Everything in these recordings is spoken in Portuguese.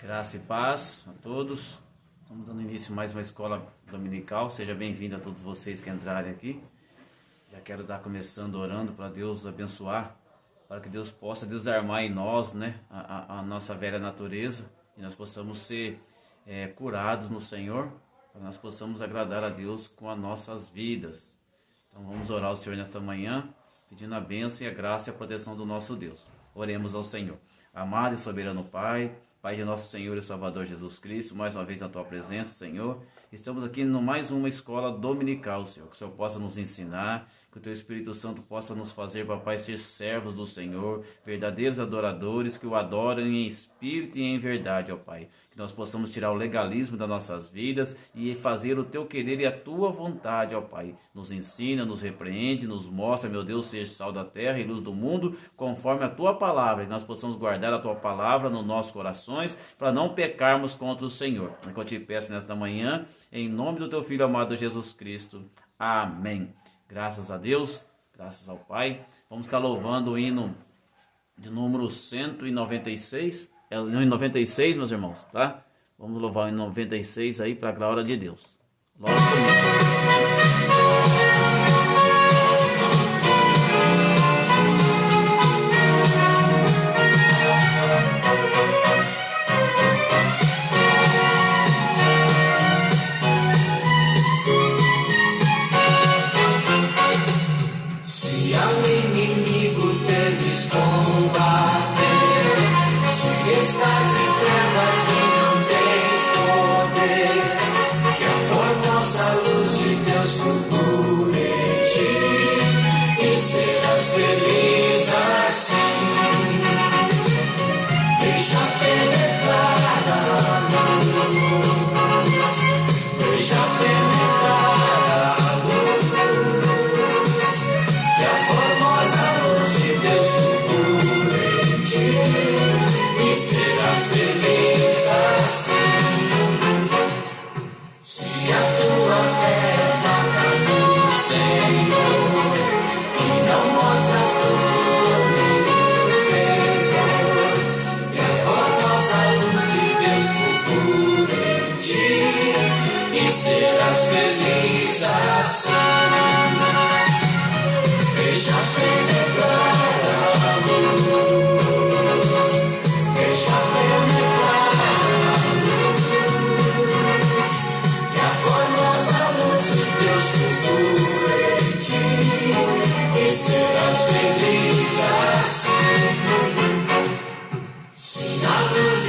Graça e paz a todos. Estamos dando início a mais uma escola dominical. Seja bem-vindo a todos vocês que entrarem aqui. Já quero estar começando orando para Deus abençoar, para que Deus possa desarmar em nós, a nossa velha natureza e nós possamos ser curados no Senhor, para que nós possamos agradar a Deus com as nossas vidas. Então vamos orar ao Senhor nesta manhã, pedindo a bênção e a graça e a proteção do nosso Deus. Oremos ao Senhor. Amado e soberano Pai, Pai de nosso Senhor e Salvador Jesus Cristo, mais uma vez na Tua presença, Senhor. Estamos aqui no mais uma escola dominical, Senhor. Que o Senhor possa nos ensinar, que o Teu Espírito Santo possa nos fazer, Papai, ser servos do Senhor, verdadeiros adoradores, que o adorem em espírito e em verdade, ó Pai. Que nós possamos tirar o legalismo das nossas vidas e fazer o Teu querer e a Tua vontade, ó Pai. Nos ensina, nos repreende, nos mostra, meu Deus, ser sal da terra e luz do mundo, conforme a Tua palavra. Que nós possamos guardar a Tua palavra no nosso coração, para não pecarmos contra o Senhor. É o que eu te peço nesta manhã, em nome do Teu Filho amado Jesus Cristo. Amém. Graças a Deus, graças ao Pai. Vamos estar louvando o hino de número 196. É o hino 96, meus irmãos, tá? Vamos louvar o hino 96 aí para a glória de Deus. Logo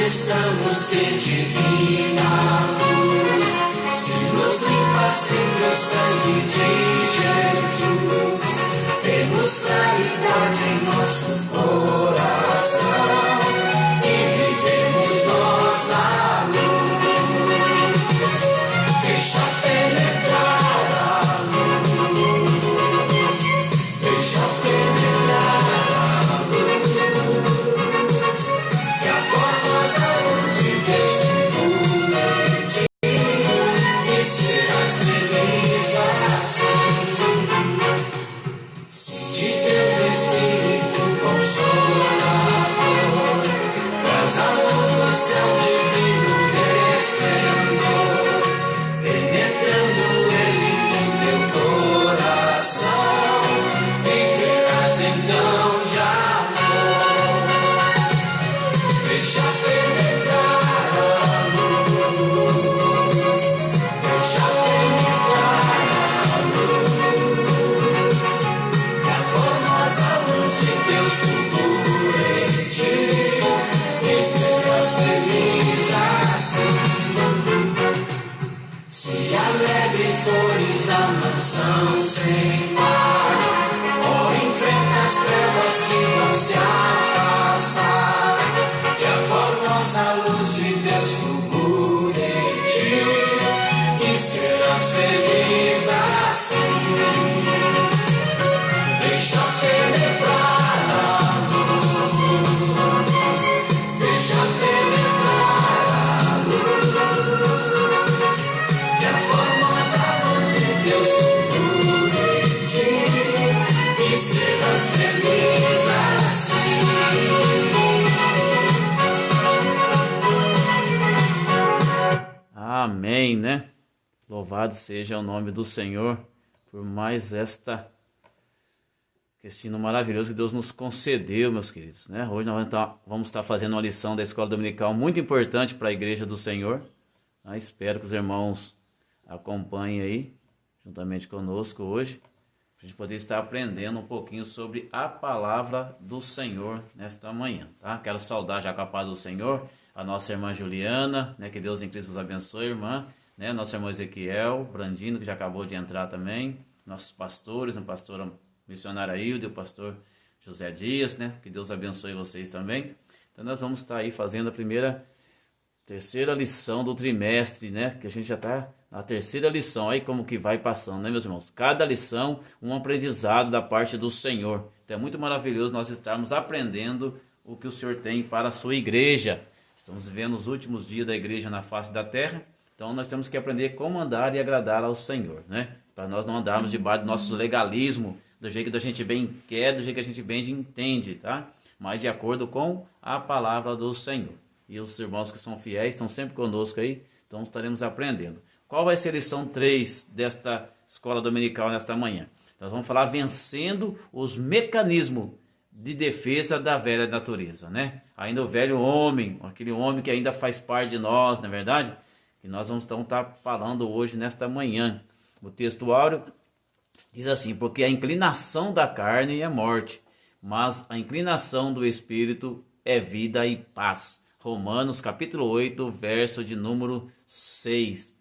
estamos de divina luz, se nos limpa sempre o sangue de Jesus, temos claridade em nosso coração e vivemos nós na luz. Deixa penetrar a luz, deixa penetrar a luz, que a formosa luz de Deus te cura em ti, e serás feliz assim. Se de Deus Espírito Consolador, traz a luz do céu divino resplendor, penetrando ele no teu coração, viverás então de amor. Deixa penetrar a luz, deixa penetrar a luz, que a formosa luz de Deus fulgura em ti, e serás feliz assim. Se alegre fores a mansão sem par, ou enfrenta as trevas que vão se afastar, que a formosa luz de Deus fulgure em ti, e serás feliz assim. Deixa penetrar a luz, deixa penetrar a luz, que a formosa luz de Deus fulgure em ti, Amém, né? Louvado seja o nome do Senhor por mais este ensino maravilhoso que Deus nos concedeu, meus queridos, né? Hoje nós vamos estar fazendo uma lição da escola dominical muito importante para a igreja do Senhor. Espero que os irmãos acompanhem aí, juntamente conosco hoje, para a gente poder estar aprendendo um pouquinho sobre a palavra do Senhor nesta manhã, tá? Quero saudar já com a paz do Senhor a nossa irmã Juliana, né? Que Deus em Cristo vos abençoe, irmã, né? Nosso irmão Ezequiel, Brandino, que já acabou de entrar também, nossos pastores, a pastora missionária Hilda e o pastor José Dias, né? Que Deus abençoe vocês também. Então nós vamos estar aí fazendo a terceira lição do trimestre, né? Que a gente já está na terceira lição. Aí como que vai passando, né, meus irmãos? Cada lição um aprendizado da parte do Senhor. Então é muito maravilhoso nós estarmos aprendendo o que o Senhor tem para a sua igreja. Estamos vivendo os últimos dias da igreja na face da terra. Então nós temos que aprender como andar e agradar ao Senhor, né? Para nós não andarmos debaixo do nosso legalismo, do jeito que a gente bem quer, do jeito que a gente bem entende, tá? Mas de acordo com a palavra do Senhor. E os irmãos que são fiéis estão sempre conosco aí, então estaremos aprendendo. Qual vai ser a lição 3 desta escola dominical nesta manhã? Nós vamos falar vencendo os mecanismos de defesa da velha natureza, né? Ainda o velho homem, aquele homem que ainda faz parte de nós, não é verdade? E nós vamos então estar falando hoje nesta manhã. O texto áureo diz assim: porque a inclinação da carne é morte, mas a inclinação do espírito é vida e paz. Romanos capítulo 8, verso de número 6.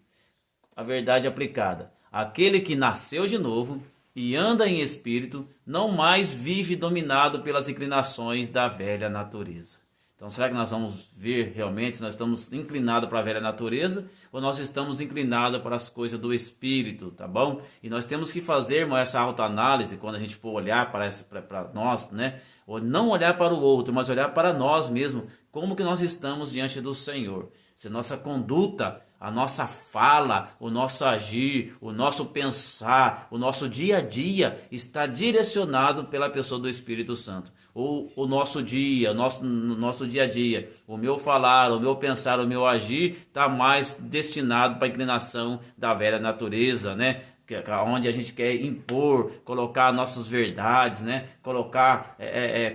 A verdade aplicada: aquele que nasceu de novo e anda em espírito não mais vive dominado pelas inclinações da velha natureza. Então será que nós vamos ver realmente se nós estamos inclinados para a velha natureza ou nós estamos inclinados para as coisas do espírito, tá bom? E nós temos que fazer, irmão, essa autoanálise quando a gente for olhar para nós, né? Ou não olhar para o outro, mas olhar para nós mesmos, como que nós estamos diante do Senhor. Se nossa conduta, a nossa fala, o nosso agir, o nosso pensar, o nosso dia a dia está direcionado pela pessoa do Espírito Santo. Ou o nosso dia, nosso dia a dia, o meu falar, o meu pensar, o meu agir está mais destinado para a inclinação da velha natureza, né? Onde a gente quer impor, colocar nossas verdades, né? Colocar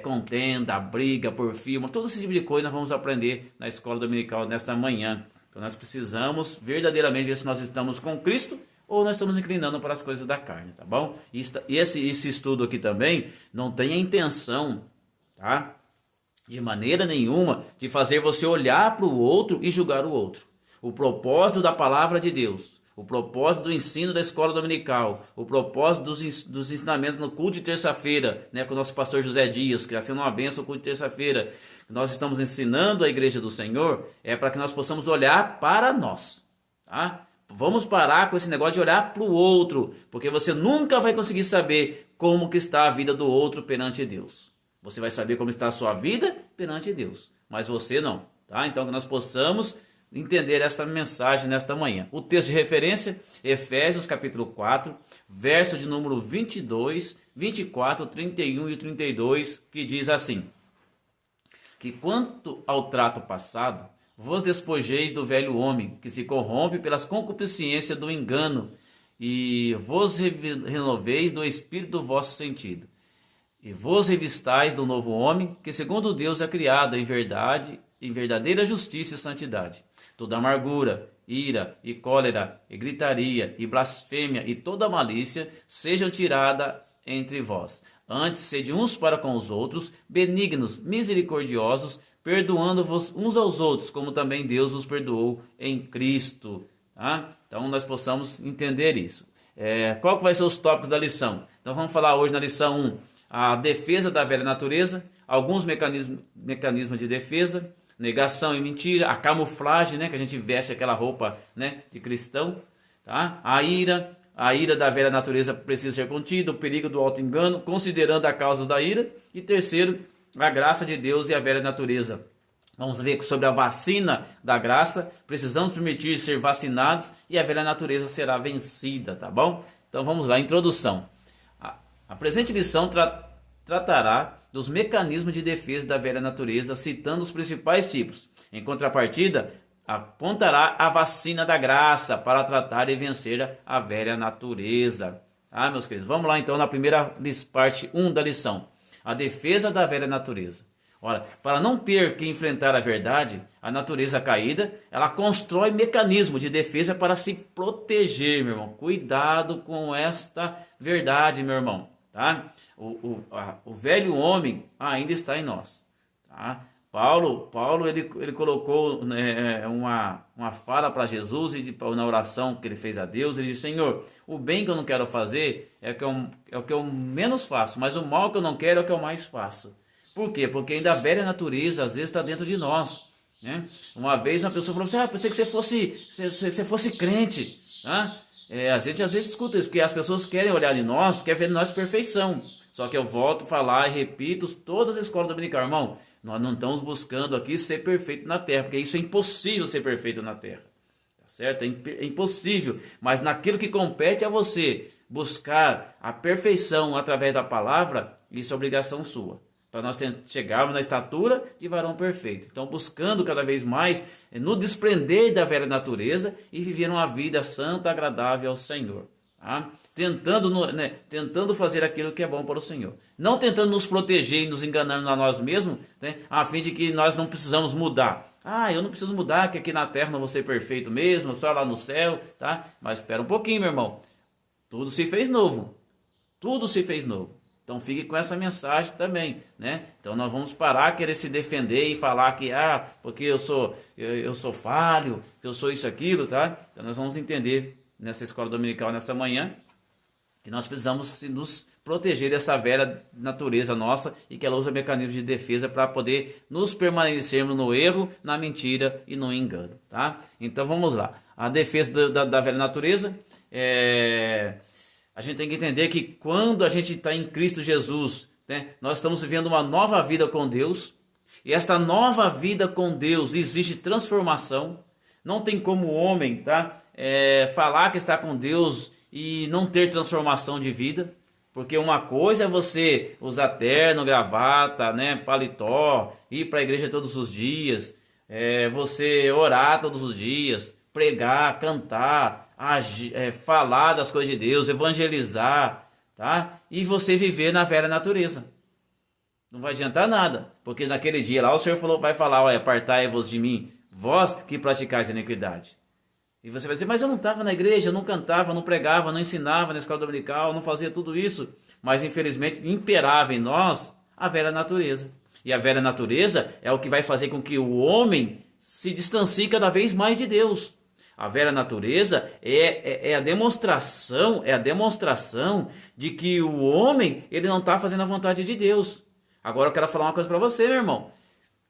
contenda, briga, porfia, todo esse tipo de coisa nós vamos aprender na escola dominical nesta manhã. Então nós precisamos verdadeiramente ver se nós estamos com Cristo ou nós estamos inclinando para as coisas da carne, tá bom? E esse estudo aqui também não tem a intenção, tá? De maneira nenhuma de fazer você olhar para o outro e julgar o outro. O propósito da palavra de Deus, o propósito do ensino da escola dominical, o propósito dos ensinamentos no culto de terça-feira, né, com o nosso pastor José Dias, que está sendo uma bênção o culto de terça-feira, nós estamos ensinando a igreja do Senhor, é para que nós possamos olhar para nós, tá? Vamos parar com esse negócio de olhar para o outro, porque você nunca vai conseguir saber como que está a vida do outro perante Deus. Você vai saber como está a sua vida perante Deus, mas você não, tá? Então que nós possamos entender essa mensagem nesta manhã. O texto de referência, Efésios capítulo 4, verso de número 22, 24, 31 e 32, que diz assim: que quanto ao trato passado, vos despojeis do velho homem, que se corrompe pelas concupiscências do engano, e vos renoveis do espírito do vosso sentido, e vos revistais do novo homem, que segundo Deus é criado em verdade, em verdadeira justiça e santidade. Toda amargura, ira e cólera, e gritaria, e blasfêmia, e toda malícia sejam tiradas entre vós. Antes, sede uns para com os outros, benignos, misericordiosos, perdoando-vos uns aos outros, como também Deus vos perdoou em Cristo. Tá? Então, nós possamos entender isso. Qual que vai ser os tópicos da lição? Então, vamos falar hoje na lição 1, a defesa da velha natureza, alguns mecanismos de defesa, negação e mentira, a camuflagem, né, que a gente veste aquela roupa, né, de cristão, tá? A ira da velha natureza precisa ser contida, o perigo do auto-engano, considerando a causa da ira. E terceiro, a graça de Deus e a velha natureza. Vamos ver sobre a vacina da graça, precisamos permitir ser vacinados e a velha natureza será vencida, tá bom? Então vamos lá, introdução. A presente lição tratará dos mecanismos de defesa da velha natureza, citando os principais tipos. Em contrapartida, apontará a vacina da graça para tratar e vencer a velha natureza. Meus queridos, vamos lá então na primeira parte 1 da lição. A defesa da velha natureza. Ora, para não ter que enfrentar a verdade, a natureza caída, ela constrói mecanismo de defesa para se proteger, meu irmão. Cuidado com esta verdade, meu irmão. Tá? O velho homem ainda está em nós. Tá? Paulo ele colocou uma fala para Jesus e na oração que ele fez a Deus, ele disse: Senhor, o bem que eu não quero fazer é o que eu menos faço, mas o mal que eu não quero é o que eu mais faço. Por quê? Porque ainda a velha natureza às vezes está dentro de nós. Né? Uma vez uma pessoa falou assim: pensei que você fosse crente. Tá? A gente às vezes escuta isso, porque as pessoas querem olhar de nós, querem ver de nós perfeição. Só que eu volto a falar e repito, todas as escolas dominicais, irmão, nós não estamos buscando aqui ser perfeito na terra, porque isso é impossível ser perfeito na terra. Tá certo? É impossível. Mas naquilo que compete a você buscar a perfeição através da palavra, isso é obrigação sua. Para nós chegarmos na estatura de varão perfeito. Então, buscando cada vez mais no desprender da velha natureza e viver uma vida santa, agradável ao Senhor. Tá? Tentando fazer aquilo que é bom para o Senhor. Não tentando nos proteger e nos enganando a nós mesmos, né? A fim de que nós não precisamos mudar. Eu não preciso mudar, que aqui na terra não vou ser perfeito mesmo, só lá no céu. Tá? Mas espera um pouquinho, meu irmão. Tudo se fez novo. Tudo se fez novo. Então fique com essa mensagem também, né? Então nós vamos parar querer se defender e falar que porque eu sou falho, que eu sou isso aquilo, tá? Então nós vamos entender nessa escola dominical nessa manhã que nós precisamos nos proteger dessa velha natureza nossa e que ela usa mecanismos de defesa para poder nos permanecermos no erro, na mentira e no engano, tá? Então vamos lá. A defesa da velha natureza a gente tem que entender que quando a gente está em Cristo Jesus, né, nós estamos vivendo uma nova vida com Deus. E esta nova vida com Deus existe transformação. Não tem como o homem falar que está com Deus e não ter transformação de vida. Porque uma coisa é você usar terno, gravata, né, paletó, ir para a igreja todos os dias, você orar todos os dias, pregar, cantar, falar das coisas de Deus, evangelizar, tá? E você viver na velha natureza. Não vai adiantar nada, porque naquele dia lá o Senhor vai falar: apartai-vos de mim, vós que praticais a iniquidade. E você vai dizer: mas eu não estava na igreja, eu não cantava, não pregava, não ensinava na escola dominical, não fazia tudo isso. Mas infelizmente imperava em nós a velha natureza. E a velha natureza é o que vai fazer com que o homem se distancie cada vez mais de Deus. A velha natureza é a demonstração de que o homem ele não está fazendo a vontade de Deus. Agora eu quero falar uma coisa para você, meu irmão.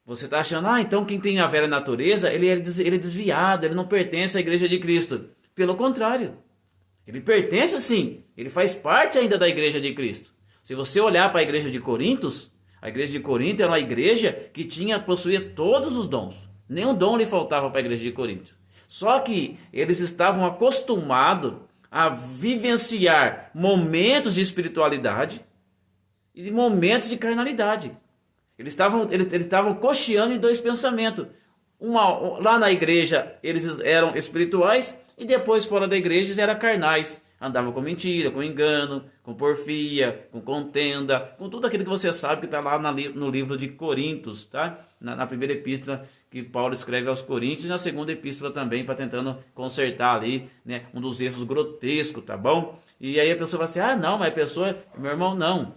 Você está achando, então quem tem a velha natureza, ele é desviado, ele não pertence à igreja de Cristo. Pelo contrário, ele pertence sim, ele faz parte ainda da igreja de Cristo. Se você olhar para a igreja de Corintos, a igreja de Corinto era uma igreja que possuía todos os dons. Nenhum dom lhe faltava para a igreja de Corinto. Só que eles estavam acostumados a vivenciar momentos de espiritualidade e momentos de carnalidade. Eles estavam cocheando em dois pensamentos. Lá na igreja eles eram espirituais e depois fora da igreja eles eram carnais. Andavam com mentira, com engano, com porfia, com contenda, com tudo aquilo que você sabe que está lá no livro de Coríntios, tá? Na primeira epístola que Paulo escreve aos Coríntios e na segunda epístola também, para tentando consertar ali, né, um dos erros grotescos, tá bom? E aí a pessoa vai assim: não, mas a pessoa, meu irmão, não.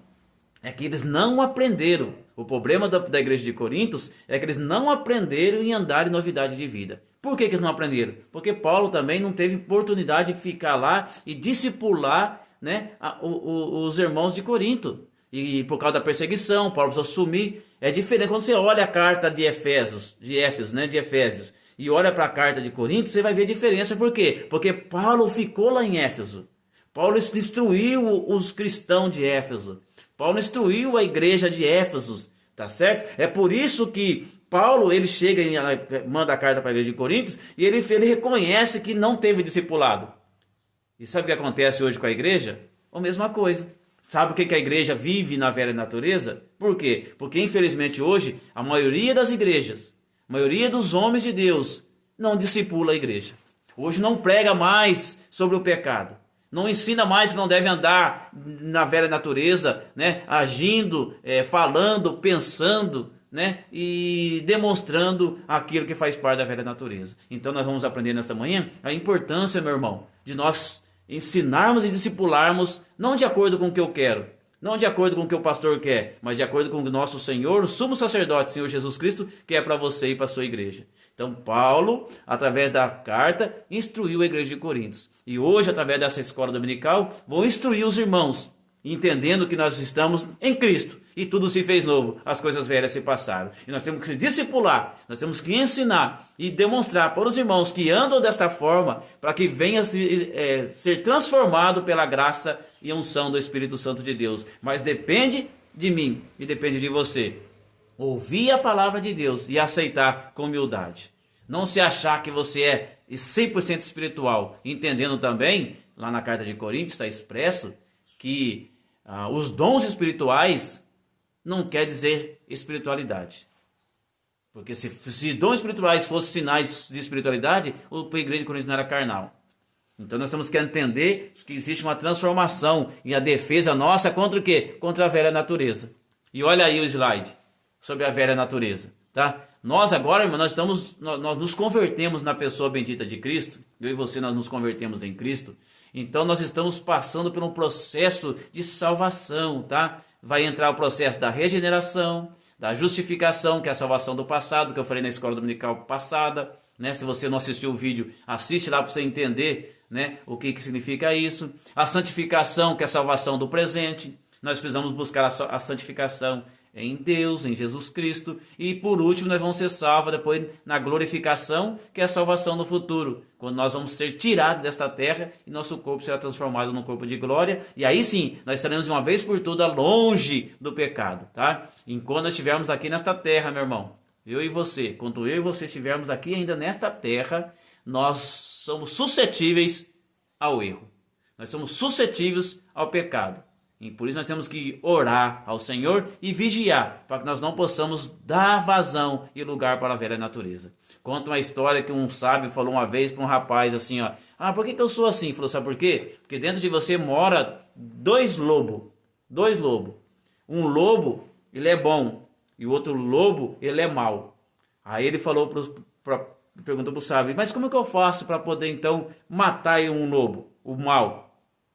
É que eles não aprenderam. O problema da igreja de Coríntios é que eles não aprenderam em andar em novidade de vida. Por que eles não aprenderam? Porque Paulo também não teve oportunidade de ficar lá e discipular, né, os irmãos de Corinto. E por causa da perseguição, Paulo precisou sumir. É diferente quando você olha a carta de Efésios, e olha para a carta de Corinto, você vai ver a diferença. Por quê? Porque Paulo ficou lá em Éfeso. Paulo instruiu os cristãos de Éfeso. Paulo instruiu a igreja de Éfeso, tá certo? É por isso que Paulo, ele chega e manda a carta para a igreja de Coríntios e ele reconhece que não teve discipulado. E sabe o que acontece hoje com a igreja? A mesma coisa. Sabe o que a igreja vive na velha natureza? Por quê? Porque infelizmente hoje a maioria das igrejas, a maioria dos homens de Deus não discipula a igreja. Hoje não prega mais sobre o pecado. Não ensina mais que não deve andar na velha natureza, né? Agindo, falando, pensando, né? E demonstrando aquilo que faz parte da velha natureza. Então nós vamos aprender nessa manhã a importância, meu irmão, de nós ensinarmos e discipularmos, não de acordo com o que eu quero, não de acordo com o que o pastor quer, mas de acordo com o nosso Senhor, o sumo sacerdote, Senhor Jesus Cristo, que é para você e para a sua igreja. Então Paulo, através da carta, instruiu a igreja de Coríntios. E hoje, através dessa escola dominical, vou instruir os irmãos, entendendo que nós estamos em Cristo e tudo se fez novo, as coisas velhas se passaram. E nós temos que se discipular, nós temos que ensinar e demonstrar para os irmãos que andam desta forma, para que venha ser transformado pela graça e unção do Espírito Santo de Deus. Mas depende de mim e depende de você ouvir a palavra de Deus e aceitar com humildade. Não se achar que você é 100% espiritual, entendendo também, lá na carta de Coríntios está expresso que os dons espirituais não quer dizer espiritualidade. Porque se dons espirituais fossem sinais de espiritualidade, a igreja de Coríntios não era carnal. Então nós temos que entender que existe uma transformação e a defesa nossa contra o quê? Contra a velha natureza. E olha aí o slide sobre a velha natureza, tá? Nós agora, irmão, nós nos convertemos na pessoa bendita de Cristo. Eu e você, nós nos convertemos em Cristo. Então nós estamos passando por um processo de salvação, tá? Vai entrar o processo da regeneração, da justificação, que é a salvação do passado, que eu falei na escola dominical passada, né? Se você não assistiu o vídeo, assiste lá para você entender, né, o que significa isso. A santificação, que é a salvação do presente. Nós precisamos buscar a santificação em Deus, em Jesus Cristo. E por último, nós vamos ser salvos depois na glorificação, que é a salvação do futuro, quando nós vamos ser tirados desta terra e nosso corpo será transformado num corpo de glória. E aí sim, nós estaremos de uma vez por todas longe do pecado, tá? Enquanto nós estivermos aqui nesta terra, meu irmão, eu e você, quando eu e você estivermos aqui ainda nesta terra, nós somos suscetíveis ao erro. Nós somos suscetíveis ao pecado. E por isso nós temos que orar ao Senhor e vigiar, para que nós não possamos dar vazão e lugar para a velha natureza. Conta uma história que um sábio falou uma vez para um rapaz assim, ó. Por que eu sou assim? Falou, sabe por quê? Porque dentro de você mora dois lobos. Um lobo, ele é bom, e o outro lobo, ele é mau. Aí ele falou perguntou para o sábio, mas como é que eu faço para poder então matar um lobo, o mau?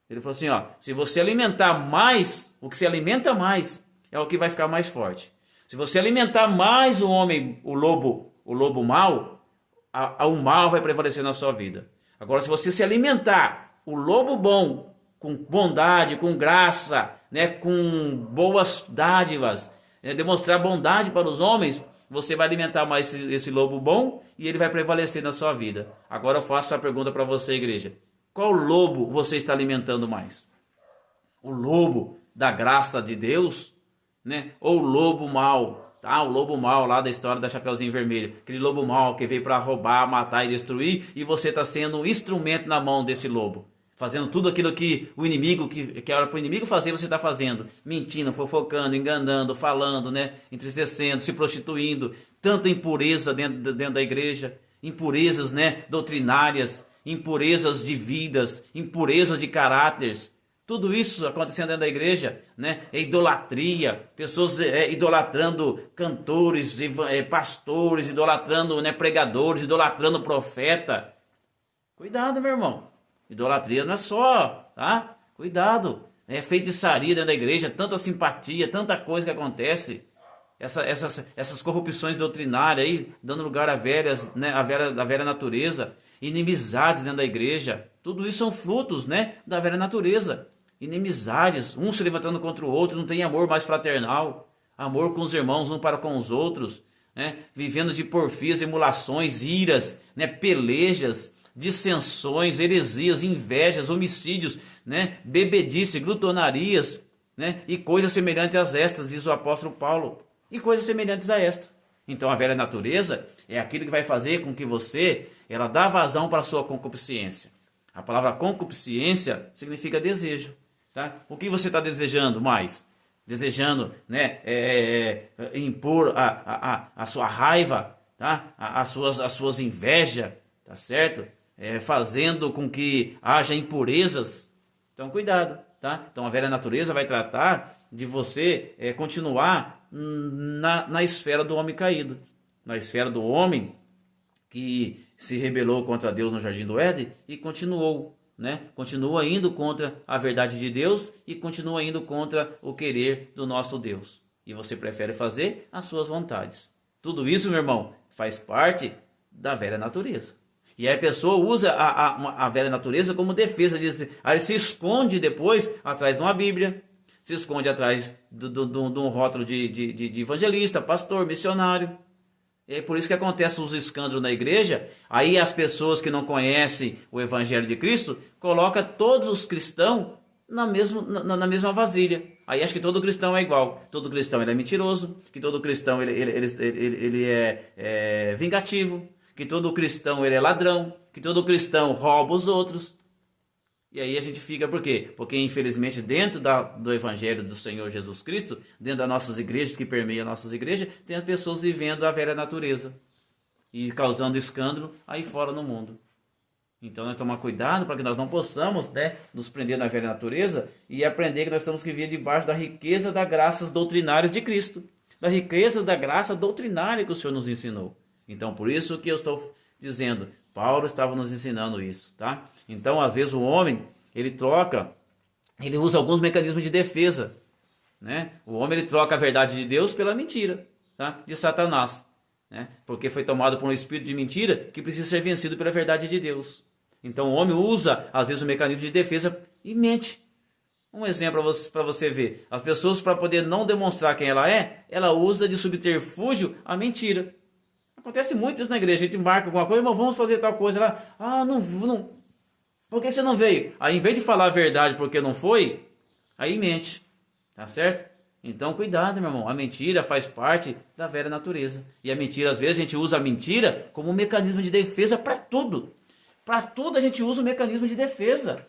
Ele falou assim, se você alimentar mais, o que se alimenta mais é o que vai ficar mais forte. Se você alimentar mais o lobo mau, o mal vai prevalecer na sua vida. Agora, se você se alimentar o lobo bom, com bondade, com graça, né, com boas dádivas, demonstrar bondade para os homens, você vai alimentar mais esse lobo bom e ele vai prevalecer na sua vida. Agora eu faço a pergunta para você, igreja. Qual lobo você está alimentando mais? O lobo da graça de Deus, né? Ou o lobo mau? Tá? O lobo mau lá da história da Chapeuzinho Vermelho. Aquele lobo mau que veio para roubar, matar e destruir, e você está sendo um instrumento na mão desse lobo. Fazendo tudo aquilo que o inimigo, que era para o inimigo fazer, você está fazendo. Mentindo, fofocando, enganando, falando, né? Entristecendo, se prostituindo. Tanta impureza dentro da igreja. Impurezas, né? Doutrinárias. Impurezas de vidas, impurezas de caráteres, tudo isso acontecendo dentro da igreja, né? Idolatria, pessoas idolatrando cantores, pastores, idolatrando, né, pregadores, idolatrando profeta. Cuidado, meu irmão, idolatria não é só, tá? Cuidado, feitiçaria dentro da igreja, tanta simpatia, tanta coisa que acontece. Essas corrupções doutrinárias aí, dando lugar a velhas, né, a velha natureza. Inimizades dentro da igreja, tudo isso são frutos, né, da velha natureza. Inimizades, um se levantando contra o outro, não tem amor mais fraternal, amor com os irmãos, um para com os outros, né, vivendo de porfias, emulações, iras, né, pelejas, dissensões, heresias, invejas, homicídios, né, bebedice, glutonarias, né, e coisas semelhantes a estas, diz o apóstolo Paulo, e coisas semelhantes a estas. Então a velha natureza é aquilo que vai fazer com que ela dá vazão para a sua concupiscência. A palavra concupiscência significa desejo. Tá? O que você está desejando mais? Desejando, né, impor a sua raiva, tá? As suas invejas, tá certo? Fazendo com que haja impurezas. Então, cuidado, tá? Então, a velha natureza vai tratar de você continuar na esfera do homem caído, na esfera do homem que se rebelou contra Deus no Jardim do Éden e continuou, né? Continua indo contra a verdade de Deus e continua indo contra o querer do nosso Deus. E você prefere fazer as suas vontades. Tudo isso, meu irmão, faz parte da velha natureza. E aí a pessoa usa a velha natureza como defesa. Aí se esconde depois atrás de uma Bíblia, se esconde atrás de um rótulo de evangelista, pastor, missionário. É por isso que acontecem os escândalos na igreja. Aí as pessoas que não conhecem o Evangelho de Cristo colocam todos os cristãos na mesma vasilha. Aí acha que todo cristão é igual. Todo cristão ele é mentiroso, que todo cristão ele é vingativo, que todo cristão ele é ladrão, que todo cristão rouba os outros. E aí a gente fica, por quê? Porque infelizmente dentro do Evangelho do Senhor Jesus Cristo, dentro das nossas igrejas, que permeia nossas igrejas, tem pessoas vivendo a velha natureza e causando escândalo aí fora no mundo. Então nós tomar cuidado para que nós não possamos, né, nos prender na velha natureza e aprender que nós temos que vir debaixo da riqueza das graças doutrinárias de Cristo, da riqueza da graça doutrinária que o Senhor nos ensinou. Então por isso que eu estou dizendo, Paulo estava nos ensinando isso, tá? Então, às vezes o homem, ele usa alguns mecanismos de defesa, né? O homem, ele troca a verdade de Deus pela mentira, tá? De Satanás, né? Porque foi tomado por um espírito de mentira que precisa ser vencido pela verdade de Deus. Então, o homem usa, às vezes, o mecanismo de defesa e mente. Um exemplo para você ver. As pessoas, para poder não demonstrar quem ela usa de subterfúgio a mentira. Acontece muito isso na igreja, a gente marca alguma coisa, mas vamos fazer tal coisa lá. Ah, não. Por que você não veio? Aí, em vez de falar a verdade porque não foi, aí mente. Tá certo? Então, cuidado, meu irmão. A mentira faz parte da velha natureza. E a mentira, às vezes, a gente usa a mentira como um mecanismo de defesa para tudo. Para tudo a gente usa um mecanismo de defesa.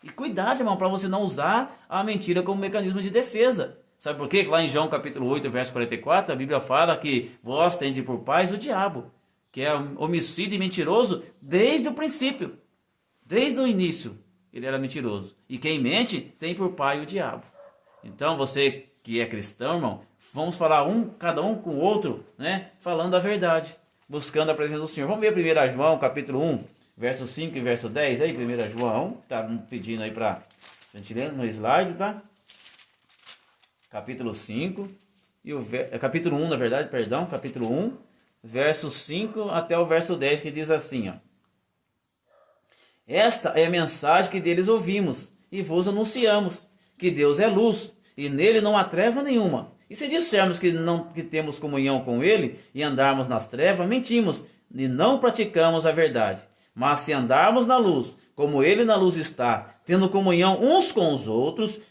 E cuidado, irmão, para você não usar a mentira como mecanismo de defesa. Sabe por quê? Lá em João capítulo 8, verso 44, a Bíblia fala que vós tendes por pais o diabo, que é homicida e mentiroso desde o princípio. Desde o início ele era mentiroso. E quem mente tem por pai o diabo. Então você que é cristão, irmão, vamos falar cada um com o outro, né? Falando a verdade, buscando a presença do Senhor. Vamos ver 1 João capítulo 1, verso 5 e verso 10 aí, 1 João, tá pedindo aí para a gente ler no slide, tá? Capítulo 5, capítulo 1, na verdade, perdão, capítulo 1, verso 5 até o verso 10, que diz assim, ó. Esta é a mensagem que deles ouvimos e vos anunciamos, que Deus é luz e nele não há treva nenhuma. E se dissermos que temos comunhão com ele e andarmos nas trevas, mentimos e não praticamos a verdade. Mas se andarmos na luz, como ele na luz está, tendo comunhão uns com os outros,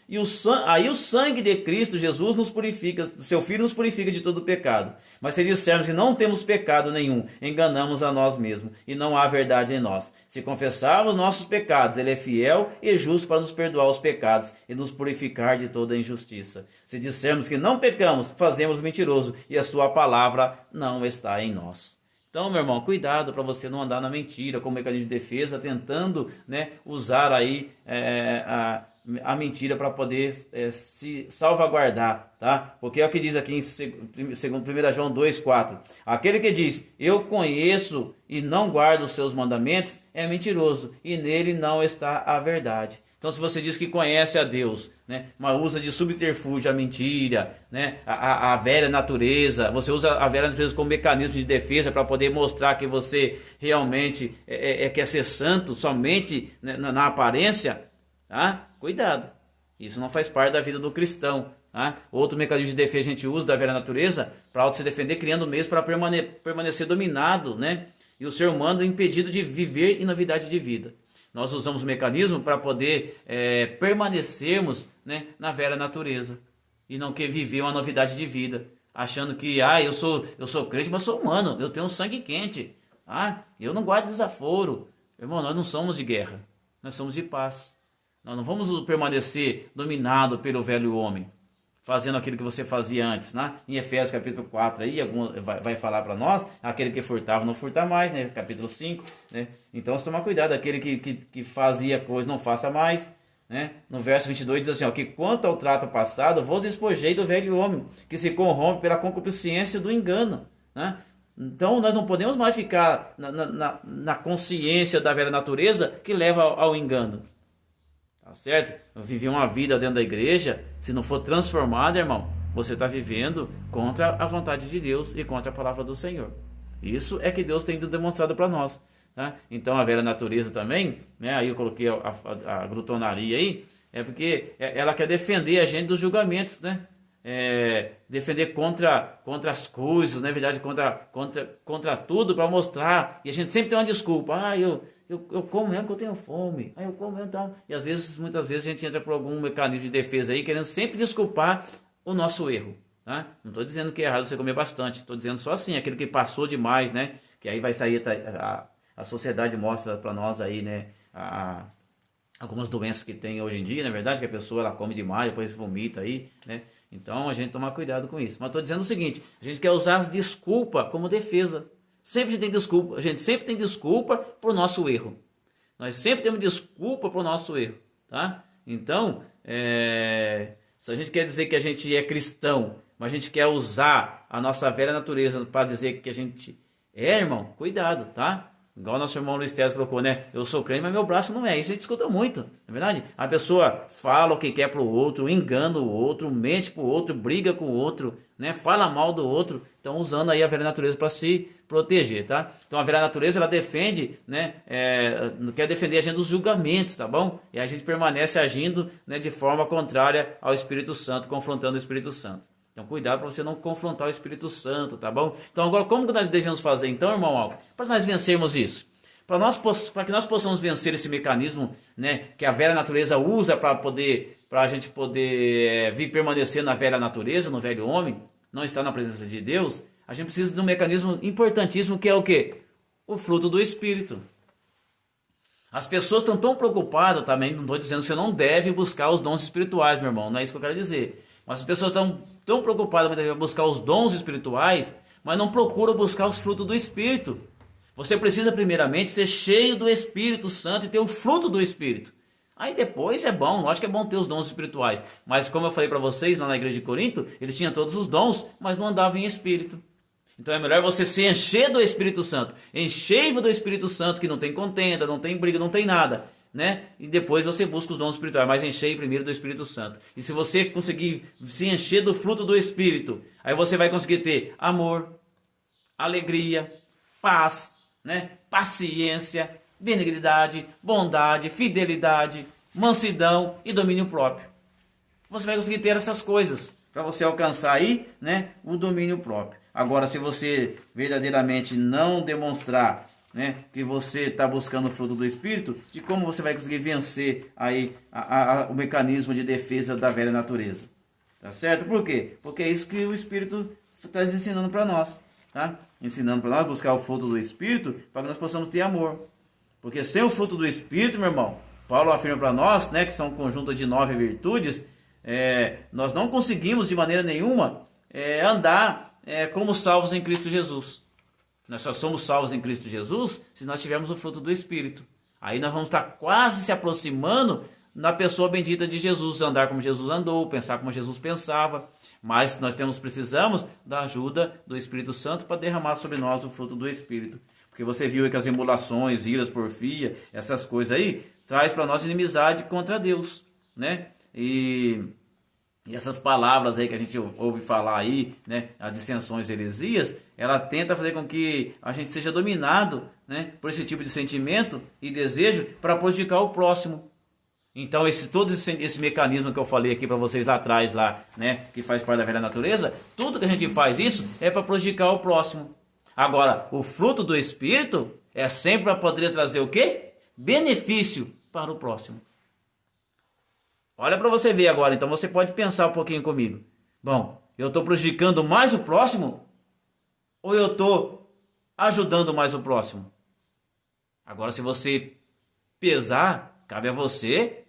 aí o sangue de Cristo Jesus nos purifica, seu Filho nos purifica de todo pecado. Mas se dissermos que não temos pecado nenhum, enganamos a nós mesmos, e não há verdade em nós. Se confessarmos nossos pecados, ele é fiel e justo para nos perdoar os pecados e nos purificar de toda injustiça. Se dissermos que não pecamos, fazemos mentiroso, e a sua palavra não está em nós. Então, meu irmão, cuidado para você não andar na mentira como mecanismo de defesa, tentando, né, usar aí a mentira para poder se salvaguardar, tá? Porque é o que diz aqui em 1 João 2,4. Aquele que diz, eu conheço e não guardo os seus mandamentos, é mentiroso e nele não está a verdade. Então, se você diz que conhece a Deus, né, mas usa de subterfúgio a mentira, né, a velha natureza, você usa a velha natureza como mecanismo de defesa para poder mostrar que você realmente quer ser santo somente, né, na aparência, tá? Cuidado, isso não faz parte da vida do cristão. Tá? Outro mecanismo de defesa a gente usa da velha natureza para se defender, criando meios para permanecer dominado, né, e o ser humano impedido de viver em novidade de vida. Nós usamos o mecanismo para poder permanecermos, né, na velha natureza e não quer viver uma novidade de vida, achando que eu sou crente, mas sou humano, eu tenho um sangue quente, eu não guardo desaforo. Irmão, nós não somos de guerra, nós somos de paz. Nós não vamos permanecer dominados pelo velho homem. fazendo aquilo que você fazia antes, né? Em Efésios capítulo 4 aí, vai falar para nós, aquele que furtava não furta mais, né? Capítulo 5, né? Então, você toma cuidado, aquele que fazia coisa não faça mais, né? No verso 22 diz assim, ó, que quanto ao trato passado, vos despojei do velho homem, que se corrompe pela concupiscência do engano, né? Então, nós não podemos mais ficar na consciência da velha natureza que leva ao engano. Tá certo? Viver uma vida dentro da igreja, se não for transformado, irmão, você está vivendo contra a vontade de Deus e contra a palavra do Senhor. Isso é que Deus tem demonstrado para nós. Tá? Então a velha natureza também, né? Aí eu coloquei a glutonaria aí, é porque ela quer defender a gente dos julgamentos, né? Defender contra as coisas, na verdade, contra tudo, para mostrar. E a gente sempre tem uma desculpa. Eu como mesmo que eu tenho fome. Eu como mesmo tal. E às vezes, muitas vezes, a gente entra por algum mecanismo de defesa aí, querendo sempre desculpar o nosso erro. Tá? Não estou dizendo que é errado você comer bastante. Estou dizendo só assim, aquele que passou demais, né? Que aí vai sair, a sociedade mostra para nós aí, né? Algumas doenças que tem hoje em dia, na verdade, que a pessoa ela come demais, depois vomita aí, né? Então a gente toma cuidado com isso. Mas estou dizendo o seguinte, a gente quer usar as desculpas como defesa. Sempre tem desculpa, a gente sempre tem desculpa para o nosso erro. Nós sempre temos desculpa para o nosso erro, tá? Então, se a gente quer dizer que a gente é cristão, mas a gente quer usar a nossa velha natureza para dizer que a gente irmão, cuidado, tá? Igual nosso irmão Luiz Teles colocou, né? Eu sou crente, mas meu braço não é. Isso a gente escuta muito, não é verdade? A pessoa fala o que quer pro outro, engana o outro, mente pro outro, briga com o outro, né? Fala mal do outro. Então, usando aí a velha natureza para se proteger, tá? Então, a velha natureza, ela defende, né? Quer defender a gente dos julgamentos, tá bom? E a gente permanece agindo, né, de forma contrária ao Espírito Santo, confrontando o Espírito Santo. Então, cuidado para você não confrontar o Espírito Santo, tá bom? Então, agora, como que nós devemos fazer, então, irmão Alco? Para nós vencermos isso. Para que nós possamos vencer esse mecanismo, né, que a velha natureza usa para a gente poder vir permanecer na velha natureza, no velho homem, não estar na presença de Deus, a gente precisa de um mecanismo importantíssimo que é o quê? O fruto do Espírito. As pessoas estão tão preocupadas também, não estou dizendo que você não deve buscar os dons espirituais, meu irmão, não é isso que eu quero dizer. Mas as pessoas estão tão preocupadas em buscar os dons espirituais, mas não procuram buscar os frutos do Espírito. Você precisa primeiramente ser cheio do Espírito Santo e ter o fruto do Espírito. Aí depois é bom, lógico que é bom ter os dons espirituais. Mas como eu falei para vocês lá na igreja de Corinto, eles tinham todos os dons, mas não andavam em Espírito. Então é melhor você se encher do Espírito Santo. Enchei-vos do Espírito Santo, que não tem contenda, não tem briga, não tem nada, né? E depois você busca os dons espirituais, mas enchei primeiro do Espírito Santo. E se você conseguir se encher do fruto do Espírito, aí você vai conseguir ter amor, alegria, paz, né? Paciência, benignidade, bondade, fidelidade, mansidão e domínio próprio. Você vai conseguir ter essas coisas para você alcançar aí, né, o domínio próprio. Agora, se você verdadeiramente não demonstrar, né, que você está buscando o fruto do Espírito, de como você vai conseguir vencer aí o mecanismo de defesa da velha natureza. Tá certo? Por quê? Porque é isso que o Espírito está ensinando para nós. Tá? Ensinando para nós buscar o fruto do Espírito para que nós possamos ter amor. Porque sem o fruto do Espírito, meu irmão, Paulo afirma para nós, né, que são um conjunto de 9 virtudes, nós não conseguimos de maneira nenhuma andar como salvos em Cristo Jesus. Nós só somos salvos em Cristo Jesus se nós tivermos o fruto do Espírito. Aí nós vamos estar quase se aproximando na pessoa bendita de Jesus, andar como Jesus andou, pensar como Jesus pensava. Mas nós precisamos da ajuda do Espírito Santo para derramar sobre nós o fruto do Espírito. Porque você viu aí que as emulações, iras, porfia, essas coisas aí, traz para nós inimizade contra Deus, né? E essas palavras aí que a gente ouve falar aí, né, as dissensões, heresias, ela tenta fazer com que a gente seja dominado, né, por esse tipo de sentimento e desejo para prejudicar o próximo. Então todo esse mecanismo que eu falei aqui para vocês lá atrás, lá, né, que faz parte da velha natureza, tudo que a gente faz isso é para prejudicar o próximo. Agora, o fruto do Espírito é sempre para poder trazer o quê? Benefício para o próximo. Olha para você ver agora, então você pode pensar um pouquinho comigo. Bom, eu estou prejudicando mais o próximo ou eu estou ajudando mais o próximo? Agora, se você pesar, cabe a você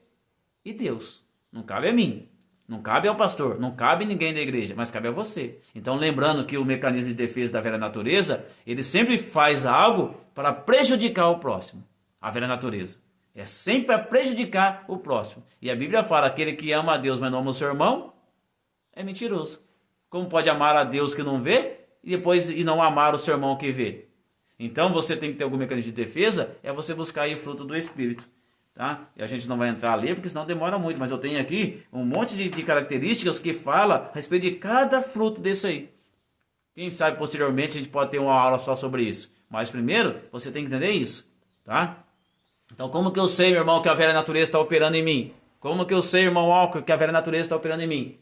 e Deus. Não cabe a mim. Não cabe ao pastor, não cabe ninguém da igreja, mas cabe a você. Então, lembrando que o mecanismo de defesa da velha natureza, ele sempre faz algo para prejudicar o próximo. A velha natureza é sempre para prejudicar o próximo. E a Bíblia fala, aquele que ama a Deus, mas não ama o seu irmão, é mentiroso. Como pode amar a Deus que não vê e não amar o seu irmão que vê? Então, você tem que ter algum mecanismo de defesa, é você buscar aí o fruto do Espírito. Tá? E a gente não vai entrar ali porque senão demora muito, mas eu tenho aqui um monte de características que fala a respeito de cada fruto desse aí. Quem sabe posteriormente a gente pode ter uma aula só sobre isso. Mas primeiro você tem que entender isso, tá? Então como que eu sei, meu irmão, que a velha natureza está operando em mim? Como que eu sei, irmão Alco, que a velha natureza está operando em mim?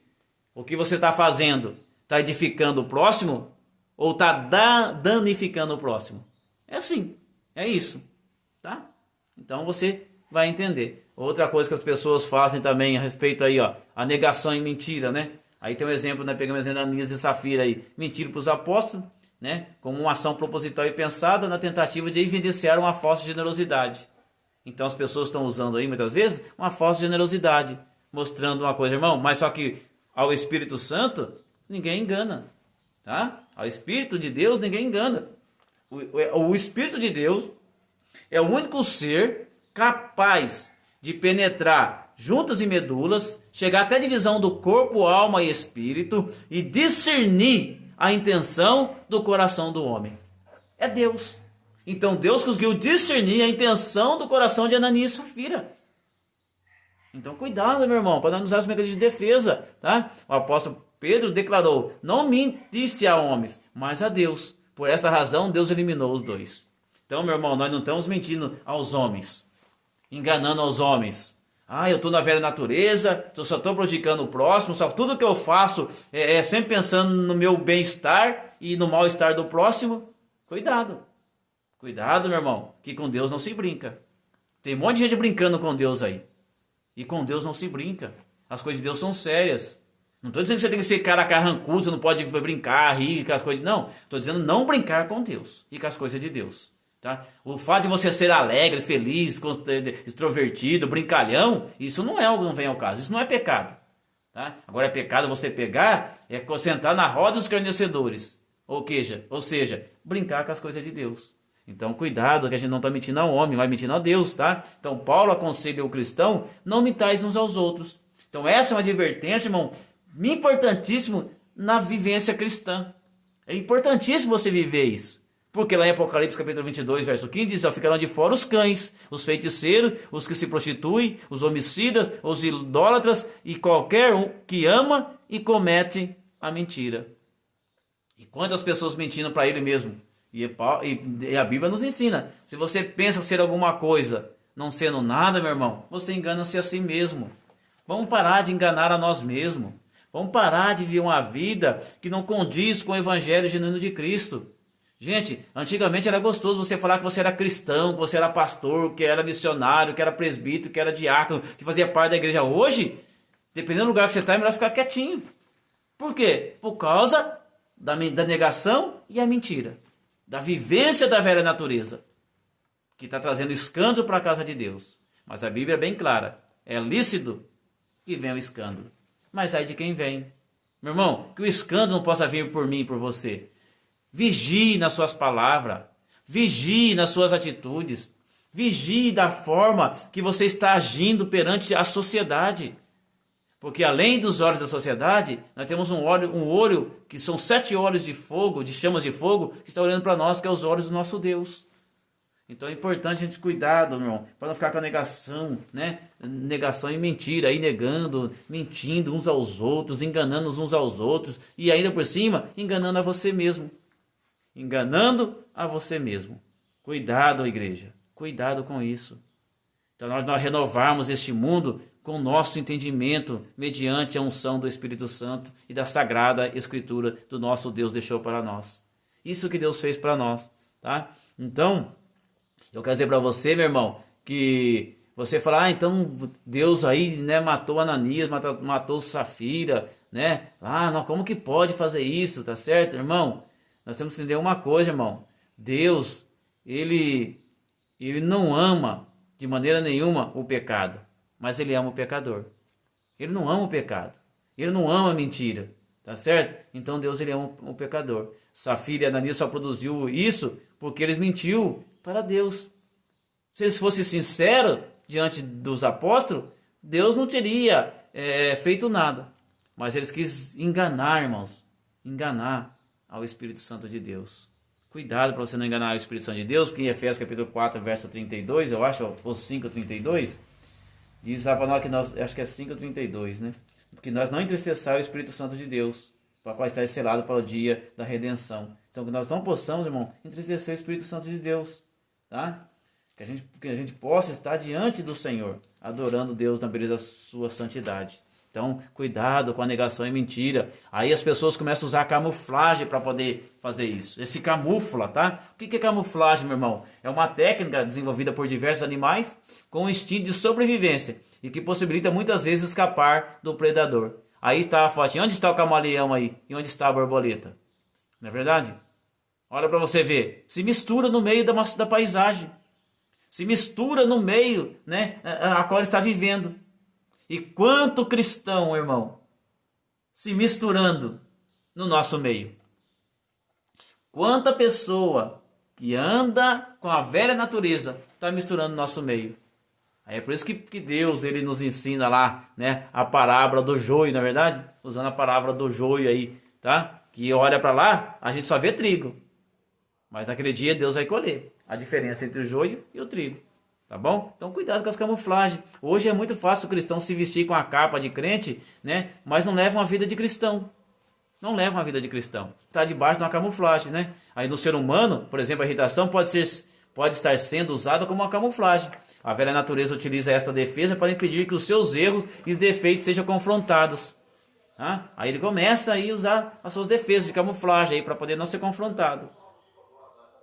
O que você está fazendo? Está edificando o próximo ou está danificando o próximo? É assim, é isso, tá? Então você vai entender. Outra coisa que as pessoas fazem também a respeito aí, ó, a negação e mentira, né? Aí tem um exemplo, né? Pegamos o exemplo da Ananias e Safira aí, mentiram para os apóstolos, né? Como uma ação proposital e pensada na tentativa de evidenciar uma falsa generosidade. Então as pessoas estão usando aí muitas vezes uma falsa generosidade, mostrando uma coisa, irmão, mas só que ao Espírito Santo ninguém engana, tá? Ao Espírito de Deus ninguém engana. O Espírito de Deus é o único ser capaz de penetrar juntas e medulas, chegar até a divisão do corpo, alma e espírito e discernir a intenção do coração do homem. É Deus. Então Deus conseguiu discernir a intenção do coração de Ananias e Safira. Então cuidado, meu irmão, para não usar os mecanismos de defesa, tá? O apóstolo Pedro declarou, não mentiste a homens, mas a Deus. Por essa razão Deus eliminou os dois. Então, meu irmão, nós não estamos mentindo aos homens, enganando aos homens. Eu estou na velha natureza, só estou prejudicando o próximo, só tudo que eu faço é sempre pensando no meu bem-estar e no mal-estar do próximo. Cuidado. Cuidado, meu irmão, que com Deus não se brinca. Tem um monte de gente brincando com Deus aí. E com Deus não se brinca. As coisas de Deus são sérias. Não estou dizendo que você tem que ser cara carrancudo, você não pode brincar, rir com as coisas. Não, estou dizendo não brincar com Deus e com as coisas de Deus. Tá? O fato de você ser alegre, feliz, extrovertido, brincalhão, isso não é algo, não vem ao caso, isso não é pecado. Tá? Agora é pecado você pegar, sentar na roda dos escarnecedores, ou seja, brincar com as coisas de Deus. Então cuidado que a gente não está mentindo ao homem, mas mentindo a Deus, tá? Então Paulo aconselha o cristão, não mentais uns aos outros. Então essa é uma advertência, irmão, importantíssimo na vivência cristã. É importantíssimo você viver isso. Porque lá em Apocalipse capítulo 22, verso 15, diz, ficarão de fora os cães, os feiticeiros, os que se prostituem, os homicidas, os idólatras e qualquer um que ama e comete a mentira. E quantas pessoas mentindo para ele mesmo? E a Bíblia nos ensina, se você pensa ser alguma coisa, não sendo nada, meu irmão, você engana-se a si mesmo. Vamos parar de enganar a nós mesmos. Vamos parar de viver uma vida que não condiz com o evangelho genuíno de Cristo. Gente, antigamente era gostoso você falar que você era cristão, que você era pastor, que era missionário, que era presbítero, que era diácono, que fazia parte da igreja. Hoje, dependendo do lugar que você está, é melhor ficar quietinho. Por quê? Por causa da negação e a mentira. Da vivência da velha natureza, que está trazendo escândalo para a casa de Deus. Mas a Bíblia é bem clara. É lícito que venha o escândalo. Mas aí de quem vem. Meu irmão, que o escândalo não possa vir por mim e por você. Vigie nas suas palavras, vigie nas suas atitudes, vigie da forma que você está agindo perante a sociedade. Porque além dos olhos da sociedade, nós temos um olho que são 7 olhos de fogo, de chamas de fogo, que está olhando para nós, que é os olhos do nosso Deus. Então é importante a gente cuidar, meu irmão, para não ficar com a negação, né? Negação e mentira, aí negando, mentindo uns aos outros, enganando uns aos outros, e ainda por cima, enganando a você mesmo. Enganando a você mesmo. Cuidado, igreja. Cuidado com isso. Então nós renovarmos este mundo com o nosso entendimento, mediante a unção do Espírito Santo e da Sagrada Escritura do nosso Deus deixou para nós. Isso que Deus fez para nós, tá? Então, eu quero dizer para você, meu irmão, que você fala, então Deus aí, né, matou Ananias, matou Safira, né? Não, como que pode fazer isso, tá certo, irmão? Nós temos que entender uma coisa, irmão. Deus, ele não ama de maneira nenhuma o pecado, mas ele ama o pecador. Ele não ama o pecado. Ele não ama a mentira, tá certo? Então Deus, ele ama o pecador. Safira e Ananias só produziu isso porque eles mentiu para Deus. Se eles fossem sinceros diante dos apóstolos, Deus não teria feito nada. Mas eles quis enganar, irmãos. Enganar ao Espírito Santo de Deus. Cuidado para você não enganar o Espírito Santo de Deus, porque em Efésios capítulo 4, verso 32, eu acho, ou 5:32, diz lá para nós que nós, acho que é 5:32, né? Que nós não entristeçamos o Espírito Santo de Deus, para qual está selado para o dia da redenção. Então que nós não possamos, irmão, entristecer o Espírito Santo de Deus, tá? Que a gente possa estar diante do Senhor, adorando Deus na beleza da sua santidade. Então, cuidado com a negação e mentira. Aí as pessoas começam a usar camuflagem para poder fazer isso. Esse camufla, tá? O que é camuflagem, meu irmão? É uma técnica desenvolvida por diversos animais com um instinto de sobrevivência e que possibilita muitas vezes escapar do predador. Aí está a foto. Onde está o camaleão aí? E onde está a borboleta? Não é verdade? Olha para você ver. Se mistura no meio da paisagem. Se mistura no meio, né, a qual ele está vivendo. E quanto cristão, irmão, se misturando no nosso meio. Quanta pessoa que anda com a velha natureza está misturando no nosso meio. Aí é por isso que Deus, ele nos ensina lá, né, a parábola do joio, na verdade, usando a parábola do joio aí, tá? Que olha para lá, a gente só vê trigo. Mas naquele dia Deus vai colher a diferença entre o joio e o trigo. Tá bom? Então cuidado com as camuflagens. Hoje é muito fácil o cristão se vestir com a capa de crente, né? Mas não leva uma vida de cristão. Não leva uma vida de cristão. Está debaixo de uma camuflagem, né? Aí no ser humano, por exemplo, a irritação pode estar sendo usada como uma camuflagem. A velha natureza utiliza esta defesa para impedir que os seus erros e defeitos sejam confrontados. Tá? Aí ele começa a usar as suas defesas de camuflagem para poder não ser confrontado.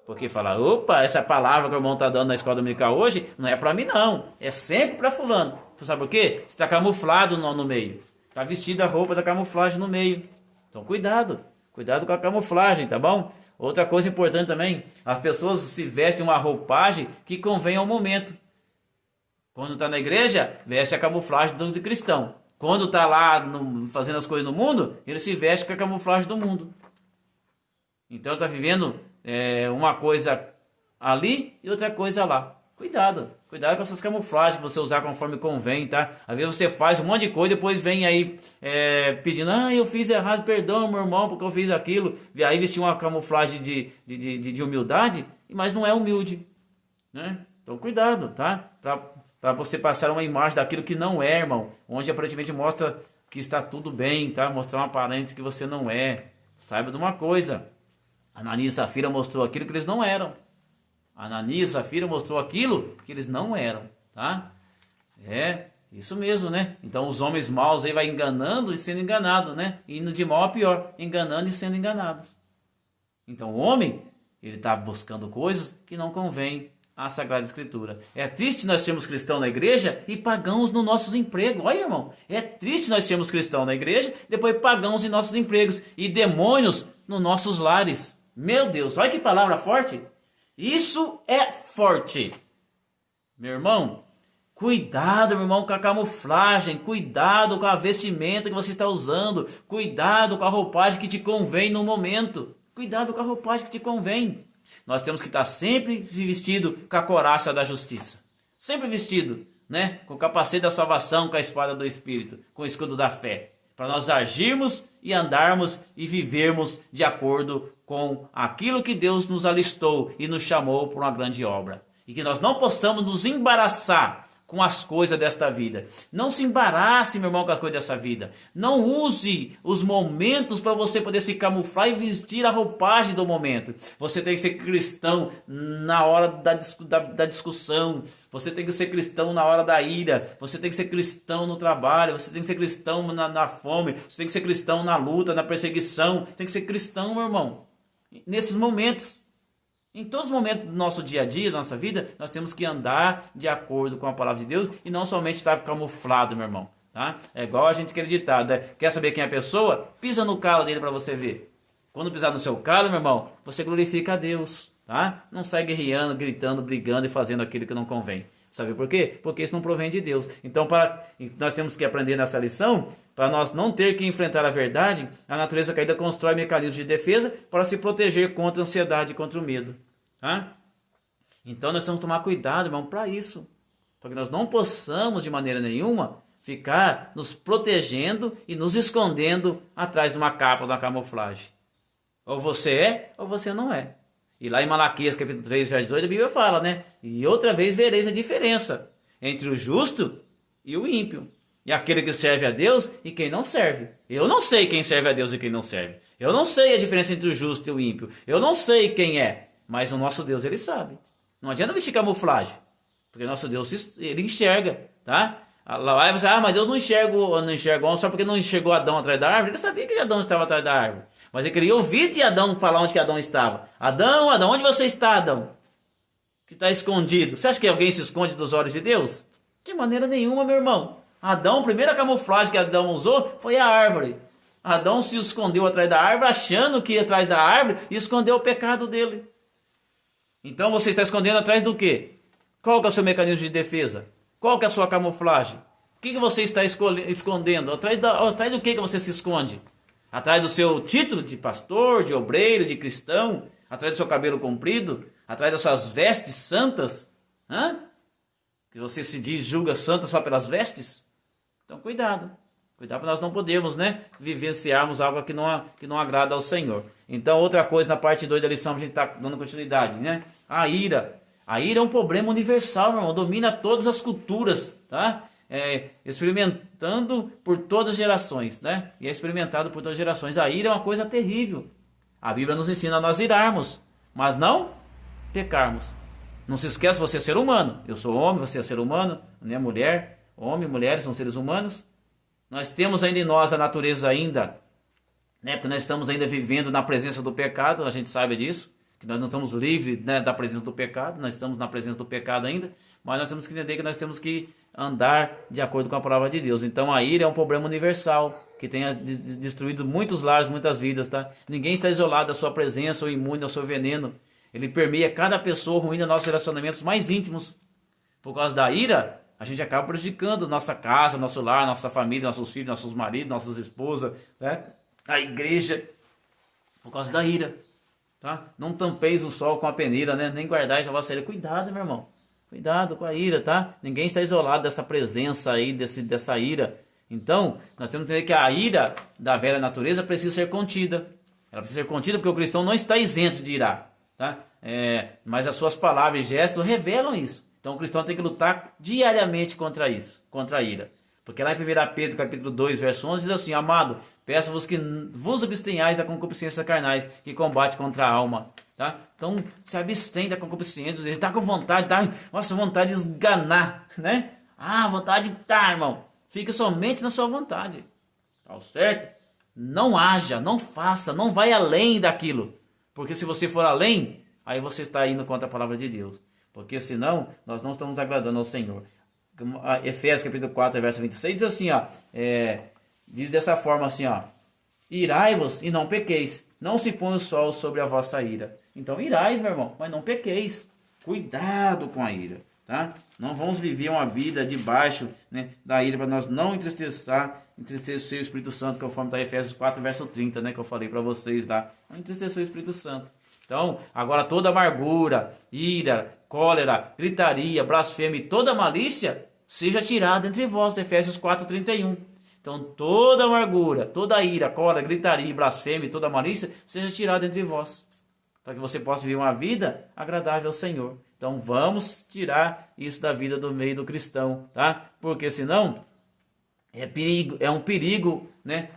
Porque fala, opa, essa palavra que o irmão está dando na escola dominical hoje, não é para mim não, é sempre para fulano. Sabe por quê? Você está camuflado no meio, está vestido a roupa da camuflagem no meio. Então cuidado com a camuflagem, tá bom? Outra coisa importante também, as pessoas se vestem uma roupagem que convém ao momento. Quando está na igreja, veste a camuflagem do cristão. Quando está lá fazendo as coisas no mundo, ele se veste com a camuflagem do mundo. Então está vivendo uma coisa ali e outra coisa lá. Cuidado com essas camuflagens que você usar conforme convém, tá? Às vezes você faz um monte de coisa, depois vem aí pedindo, eu fiz errado, perdão, meu irmão, porque eu fiz aquilo. E aí vestiu uma camuflagem de humildade, mas não é humilde, né? Então cuidado, tá? Para você passar uma imagem daquilo que não é, irmão. Onde aparentemente mostra que está tudo bem, tá? Mostrar uma aparência que você não é. Saiba de uma coisa. Ananias e Safira mostrou aquilo que eles não eram. Ananias e Safira mostrou aquilo que eles não eram, tá? É, isso mesmo, né? Então os homens maus aí vai enganando e sendo enganado, né? Indo de mal a pior, enganando e sendo enganados. Então o homem, ele está buscando coisas que não convêm à Sagrada Escritura. É triste nós sermos cristãos na igreja e pagãos nos nossos empregos. Olha, irmão, é triste nós sermos cristãos na igreja, depois pagãos em nossos empregos e demônios nos nossos lares. Meu Deus, olha que palavra forte. Isso é forte. Meu irmão, cuidado, meu irmão, com a camuflagem. Cuidado com a vestimenta que você está usando. Cuidado com a roupagem que te convém no momento. Cuidado com a roupagem que te convém. Nós temos que estar sempre vestido com a couraça da justiça. Sempre vestido, né? Com o capacete da salvação, com a espada do Espírito, com o escudo da fé. Para nós agirmos e andarmos e vivermos de acordo com aquilo que Deus nos alistou e nos chamou para uma grande obra. E que nós não possamos nos embaraçar com as coisas desta vida. Não se embarace, meu irmão, com as coisas dessa vida. Não use os momentos para você poder se camuflar e vestir a roupagem do momento. Você tem que ser cristão na hora da discussão. Você tem que ser cristão na hora da ira. Você tem que ser cristão no trabalho. Você tem que ser cristão na fome. Você tem que ser cristão na luta, na perseguição. Tem que ser cristão, meu irmão. Nesses momentos. Em todos os momentos do nosso dia a dia, da nossa vida, nós temos que andar de acordo com a palavra de Deus e não somente estar camuflado, meu irmão. Tá? É igual a gente acreditar, né? Quer saber quem é a pessoa? Pisa no calo dele para você ver. Quando pisar no seu calo, meu irmão, você glorifica a Deus. Tá? Não sai guerreando, gritando, brigando e fazendo aquilo que não convém. Sabe por quê? Porque isso não provém de Deus. Então, nós temos que aprender nessa lição, para nós não ter que enfrentar a verdade, a natureza caída constrói mecanismos de defesa para se proteger contra a ansiedade e contra o medo. Tá? Então, nós temos que tomar cuidado, irmão, para isso. Para que nós não possamos, de maneira nenhuma, ficar nos protegendo e nos escondendo atrás de uma capa ou de uma camuflagem. Ou você é, ou você não é. E lá em Malaquias, capítulo 3, verso 2, a Bíblia fala, né? E outra vez vereis a diferença entre o justo e o ímpio. E aquele que serve a Deus e quem não serve. Eu não sei quem serve a Deus e quem não serve. Eu não sei a diferença entre o justo e o ímpio. Eu não sei quem é. Mas o nosso Deus, ele sabe. Não adianta vestir camuflagem. Porque o nosso Deus, ele enxerga, tá? Lá você, mas Deus não enxerga homem só porque não enxergou Adão atrás da árvore. Ele sabia que Adão estava atrás da árvore. Mas ele queria ouvir de Adão falar onde que Adão estava. Adão, onde você está, Adão? Que está escondido. Você acha que alguém se esconde dos olhos de Deus? De maneira nenhuma, meu irmão. Adão, a primeira camuflagem que Adão usou foi a árvore. Adão se escondeu atrás da árvore, achando que ia atrás da árvore e escondeu o pecado dele. Então você está escondendo atrás do quê? Qual que é o seu mecanismo de defesa? Qual que é a sua camuflagem? O que você está escondendo? Atrás do que você se esconde? Atrás do seu título de pastor, de obreiro, de cristão? Atrás do seu cabelo comprido? Atrás das suas vestes santas? Que você se diz, julga santo só pelas vestes? Então cuidado. Cuidado para nós não podermos, vivenciarmos algo que não agrada ao Senhor. Então outra coisa na parte 2 da lição, a gente está dando continuidade, A ira. A ira é um problema universal, meu irmão. Domina todas as culturas, tá? Experimentando por todas as gerações, E é experimentado por todas as gerações. A ira é uma coisa terrível. A Bíblia nos ensina a nós irarmos, mas não pecarmos. Não se esqueça, você é ser humano. Eu sou homem, você é ser humano, mulher. Homem e mulheres são seres humanos. Nós temos ainda em nós a natureza ainda, porque nós estamos ainda vivendo na presença do pecado, a gente sabe disso. Que nós não estamos livres da presença do pecado, nós estamos na presença do pecado ainda, mas nós temos que entender que nós temos que andar de acordo com a palavra de Deus. Então a ira é um problema universal, que tem destruído muitos lares, muitas vidas, tá? Ninguém está isolado da sua presença ou imune ao seu veneno. Ele permeia cada pessoa, ruindo nossos relacionamentos mais íntimos. Por causa da ira, a gente acaba prejudicando nossa casa, nosso lar, nossa família, nossos filhos, nossos maridos, nossas esposas, a igreja, por causa da ira. Tá? Não tampeis o sol com a peneira, nem guardais a vossa ira. Cuidado, meu irmão. Cuidado com a ira, tá? Ninguém está isolado dessa presença aí, dessa ira. Então, nós temos que entender que a ira da velha natureza precisa ser contida. Ela precisa ser contida porque o cristão não está isento de irar, tá? Mas as suas palavras e gestos revelam isso. Então o cristão tem que lutar diariamente contra isso, contra a ira. Porque lá em 1 Pedro capítulo 2, verso 11, diz assim: amado, peço-vos que vos abstenhais da concupiscência carnais que combate contra a alma. Tá? Então se abstém da concupiscência, está com vontade, vontade de esganar, vontade de irmão. Fica somente na sua vontade. Tá certo? Não haja, não faça, não vai além daquilo. Porque se você for além, aí você está indo contra a palavra de Deus. Porque senão, nós não estamos agradando ao Senhor. Efésios capítulo 4, verso 26, diz assim, diz dessa forma assim, irai-vos e não pequeis, não se põe o sol sobre a vossa ira. Então irais, meu irmão, mas não pequeis. Cuidado com a ira, tá? Não vamos viver uma vida debaixo da ira, para nós não entristecer o Espírito Santo, conforme está em Efésios 4, verso 30, que eu falei para vocês lá. Não entristecer o Espírito Santo. Então, agora toda amargura, ira, cólera, gritaria, blasfêmia e toda malícia seja tirada entre vós, Efésios 4:31. Então, toda amargura, toda ira, cólera, gritaria, blasfêmia e toda malícia seja tirada entre vós, para que você possa viver uma vida agradável ao Senhor. Então, vamos tirar isso da vida do meio do cristão, tá? Porque senão é um perigo,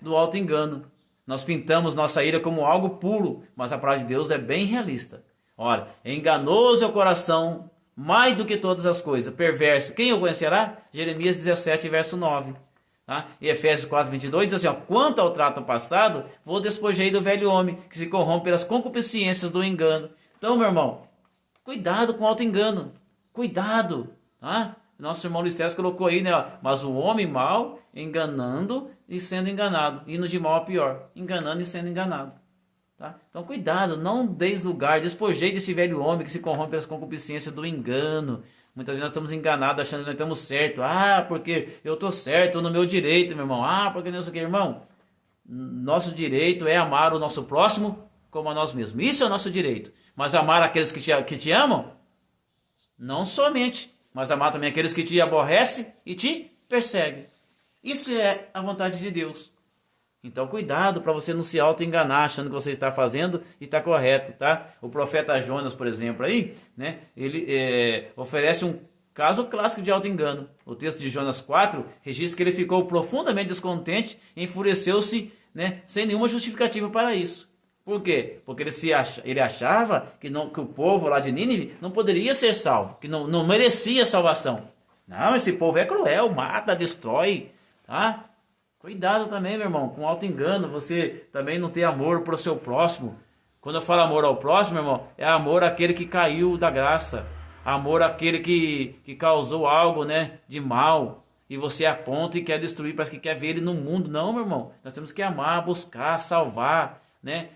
do auto-engano. Nós pintamos nossa ira como algo puro, mas a palavra de Deus é bem realista. Ora, enganoso é o coração mais do que todas as coisas, perverso. Quem o conhecerá? Jeremias 17, verso 9. Tá? E Efésios 4, 22 diz assim, quanto ao trato passado, vou despojei do velho homem, que se corrompe pelas concupiscências do engano. Então, meu irmão, cuidado com o auto-engano. Cuidado, tá? Nosso irmão Luiz Teres colocou aí, mas o homem mau enganando e sendo enganado, indo de mal a pior, enganando e sendo enganado. Tá? Então cuidado, não deis lugar, despojei desse velho homem que se corrompe pelas concupiscências do engano. Muitas vezes nós estamos enganados achando que nós estamos certos. Ah, porque eu estou certo no meu direito, meu irmão. Ah, porque não sei o que, irmão. Nosso direito é amar o nosso próximo como a nós mesmos. Isso é o nosso direito. Mas amar aqueles que te amam, não somente, mas amar também aqueles que te aborrecem e te perseguem. Isso é a vontade de Deus. Então cuidado para você não se auto-enganar achando que você está fazendo e está correto, tá? O profeta Jonas, por exemplo, aí, né? Ele oferece um caso clássico de auto-engano. O texto de Jonas 4 registra que ele ficou profundamente descontente e enfureceu-se, né? Sem nenhuma justificativa para isso. Por quê? Porque ele achava que o povo lá de Nínive não poderia ser salvo, que não merecia salvação. Não, esse povo é cruel, mata, destrói, tá? Cuidado também, meu irmão, com auto-engano, você também não ter amor para o seu próximo. Quando eu falo amor ao próximo, meu irmão, é amor àquele que caiu da graça, amor àquele que causou algo, né, de mal, e você aponta e quer destruir, parece que quer ver ele no mundo. Não, meu irmão, nós temos que amar, buscar, salvar, né,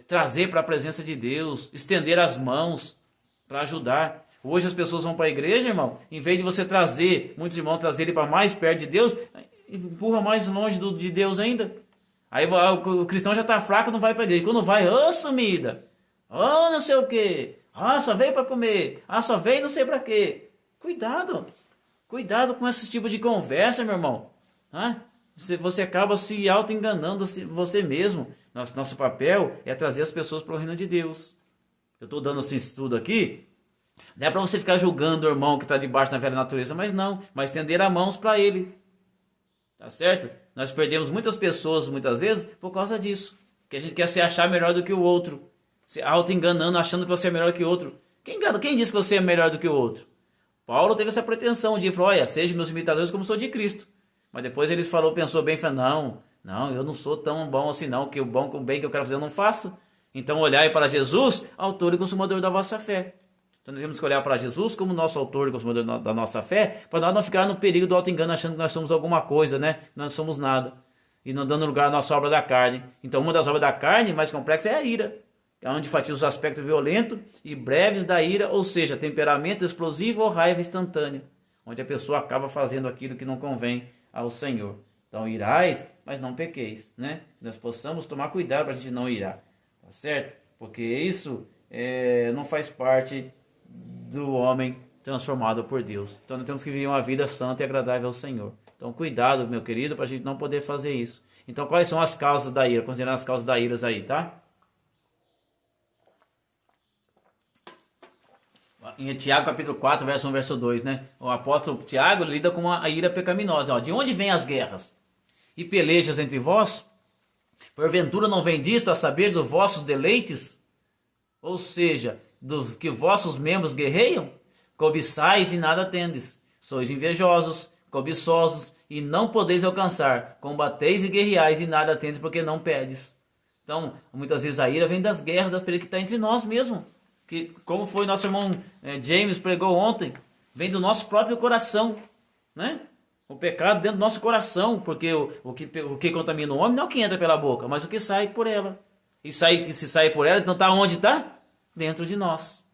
trazer para a presença de Deus, estender as mãos para ajudar. Hoje as pessoas vão para a igreja, irmão, em vez de você trazer, muitos irmãos trazerem para mais perto de Deus, empurra mais longe de Deus ainda. Aí o cristão já está fraco, não vai para a igreja. Quando vai, sumida, não sei o que, só veio para comer, só veio não sei para quê. Cuidado com esse tipo de conversa, meu irmão. Você acaba se auto-enganando você mesmo. Nosso papel é trazer as pessoas para o reino de Deus. Eu estou dando esse estudo aqui, não é para você ficar julgando o irmão que está debaixo da velha natureza, mas estender as mãos para ele. Tá certo? Nós perdemos muitas pessoas, muitas vezes, por causa disso. Que a gente quer se achar melhor do que o outro. Se auto-enganando, achando que você é melhor que o outro. Quem disse que você é melhor do que o outro? Paulo teve essa pretensão de falar, olha, sejam meus imitadores como sou de Cristo. Mas depois ele pensou bem, falou, não, eu não sou tão bom assim não, que o bem que eu quero fazer eu não faço. Então olhai para Jesus, autor e consumador da vossa fé. Então nós temos que olhar para Jesus como nosso autor e consumador da nossa fé, para nós não ficar no perigo do auto-engano achando que nós somos alguma coisa, né? Nós não somos nada. E não dando lugar à nossa obra da carne. Então uma das obras da carne mais complexa é a ira. É onde enfatiza os aspectos violentos e breves da ira, ou seja, temperamento explosivo ou raiva instantânea. Onde a pessoa acaba fazendo aquilo que não convém ao Senhor. Então irais, mas não pequeis, né? Nós possamos tomar cuidado para a gente não irar. Tá certo? Porque isso não faz parte do homem transformado por Deus. Então nós temos que viver uma vida santa e agradável ao Senhor. Então cuidado, meu querido, para a gente não poder fazer isso. Então quais são as causas da ira? Considerando as causas da ira aí, tá? Em Tiago capítulo 4, verso 1, verso 2, né? O apóstolo Tiago lida com a ira pecaminosa. De onde vêm as guerras e pelejas entre vós? Porventura não vem disto a saber dos vossos deleites? Ou seja, dos que vossos membros guerreiam? Cobiçais e nada tendes. Sois invejosos, cobiçosos e não podeis alcançar. Combateis e guerreais e nada tendes porque não pedes. Então, muitas vezes a ira vem das guerras, das pelejas que está entre nós mesmo. Que, como foi nosso irmão James pregou ontem, vem do nosso próprio coração, né? O pecado dentro do nosso coração, porque o que contamina o homem não é o que entra pela boca, mas o que sai por ela. E se sai por ela, então está onde está? Dentro de nós.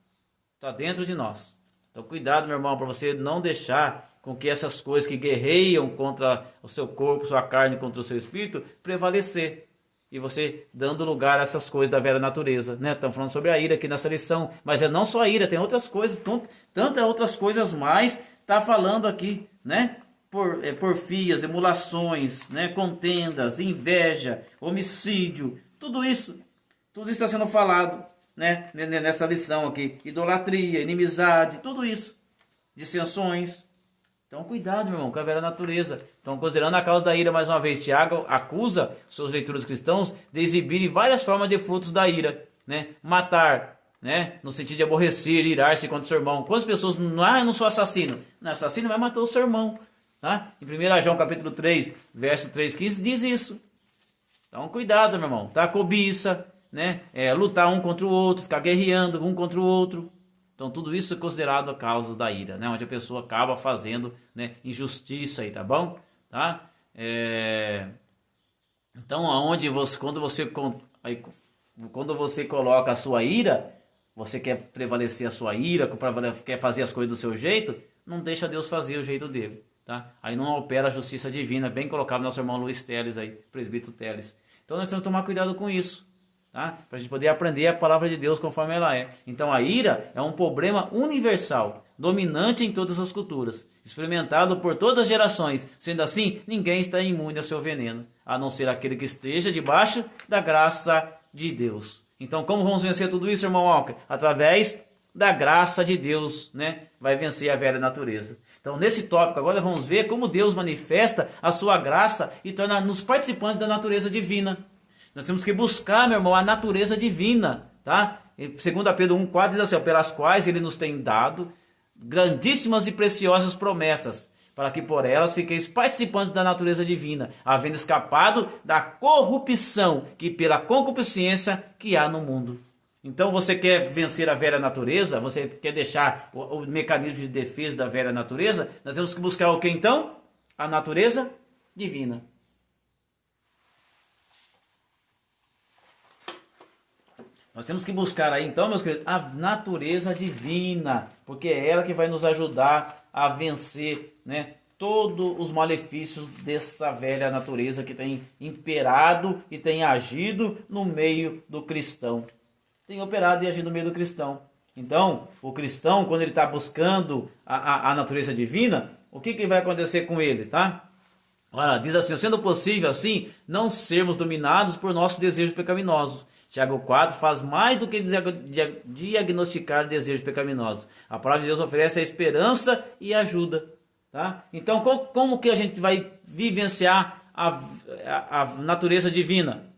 Está dentro de nós. Então cuidado, meu irmão, para você não deixar com que essas coisas que guerreiam contra o seu corpo, sua carne, contra o seu espírito, prevalecer. E você dando lugar a essas coisas da velha natureza, né? Estamos falando sobre a ira aqui nessa lição, mas não só a ira, tem outras coisas, tantas outras coisas mais, está falando aqui, né? Porfias, emulações, né? Contendas, inveja, homicídio, tudo isso está sendo falado, né? Nessa lição aqui, idolatria, inimizade, tudo isso, dissensões. Então cuidado, meu irmão, com a velha natureza. Então, considerando a causa da ira, mais uma vez, Tiago acusa seus leitores cristãos de exibirem várias formas de frutos da ira, né? Matar, né? No sentido de aborrecer, irar-se contra o seu irmão. Quantas pessoas, eu não sou assassino. Não, assassino vai matar o seu irmão, tá? Em 1 João capítulo 3, verso 3,15 diz isso. Então cuidado, meu irmão, tá? Cobiça, né? Lutar um contra o outro, ficar guerreando um contra o outro. Então tudo isso é considerado a causa da ira, né? Onde a pessoa acaba fazendo, né, injustiça aí, tá bom? Tá? Então quando você aí, quando você coloca a sua ira, você quer prevalecer a sua ira, quer fazer as coisas do seu jeito, não deixa Deus fazer o jeito dele, tá? Aí não opera a justiça divina, bem colocado nosso irmão Luiz Teles aí, presbítero Teles. Então nós temos que tomar cuidado com isso, tá? Para a gente poder aprender a palavra de Deus conforme ela é. Então a ira é um problema universal, dominante em todas as culturas, experimentado por todas as gerações. Sendo assim, ninguém está imune ao seu veneno, a não ser aquele que esteja debaixo da graça de Deus. Então, como vamos vencer tudo isso, irmão Walker? Através da graça de Deus, né? Vai vencer a velha natureza. Então, nesse tópico, agora vamos ver como Deus manifesta a sua graça e torna-nos participantes da natureza divina. Nós temos que buscar, meu irmão, a natureza divina, tá? Em 2 Pedro 1,4 diz assim, pelas quais ele nos tem dado grandíssimas e preciosas promessas, para que por elas fiqueis participantes da natureza divina, havendo escapado da corrupção que pela concupiscência que há no mundo. Então você quer vencer a velha natureza, você quer deixar o mecanismo de defesa da velha natureza, nós temos que buscar o que então? A natureza divina. Nós temos que buscar aí então, meus queridos, a natureza divina, porque é ela que vai nos ajudar a vencer, né, todos os malefícios dessa velha natureza que tem imperado e tem agido no meio do cristão. Tem operado e agido no meio do cristão. Então, o cristão, quando ele está buscando a natureza divina, o que vai acontecer com ele, tá? Olha, diz assim, sendo possível assim, não sermos dominados por nossos desejos pecaminosos. Tiago 4 faz mais do que diagnosticar desejos pecaminosos. A palavra de Deus oferece a esperança e ajuda. Tá? Então, como que a gente vai vivenciar a natureza divina?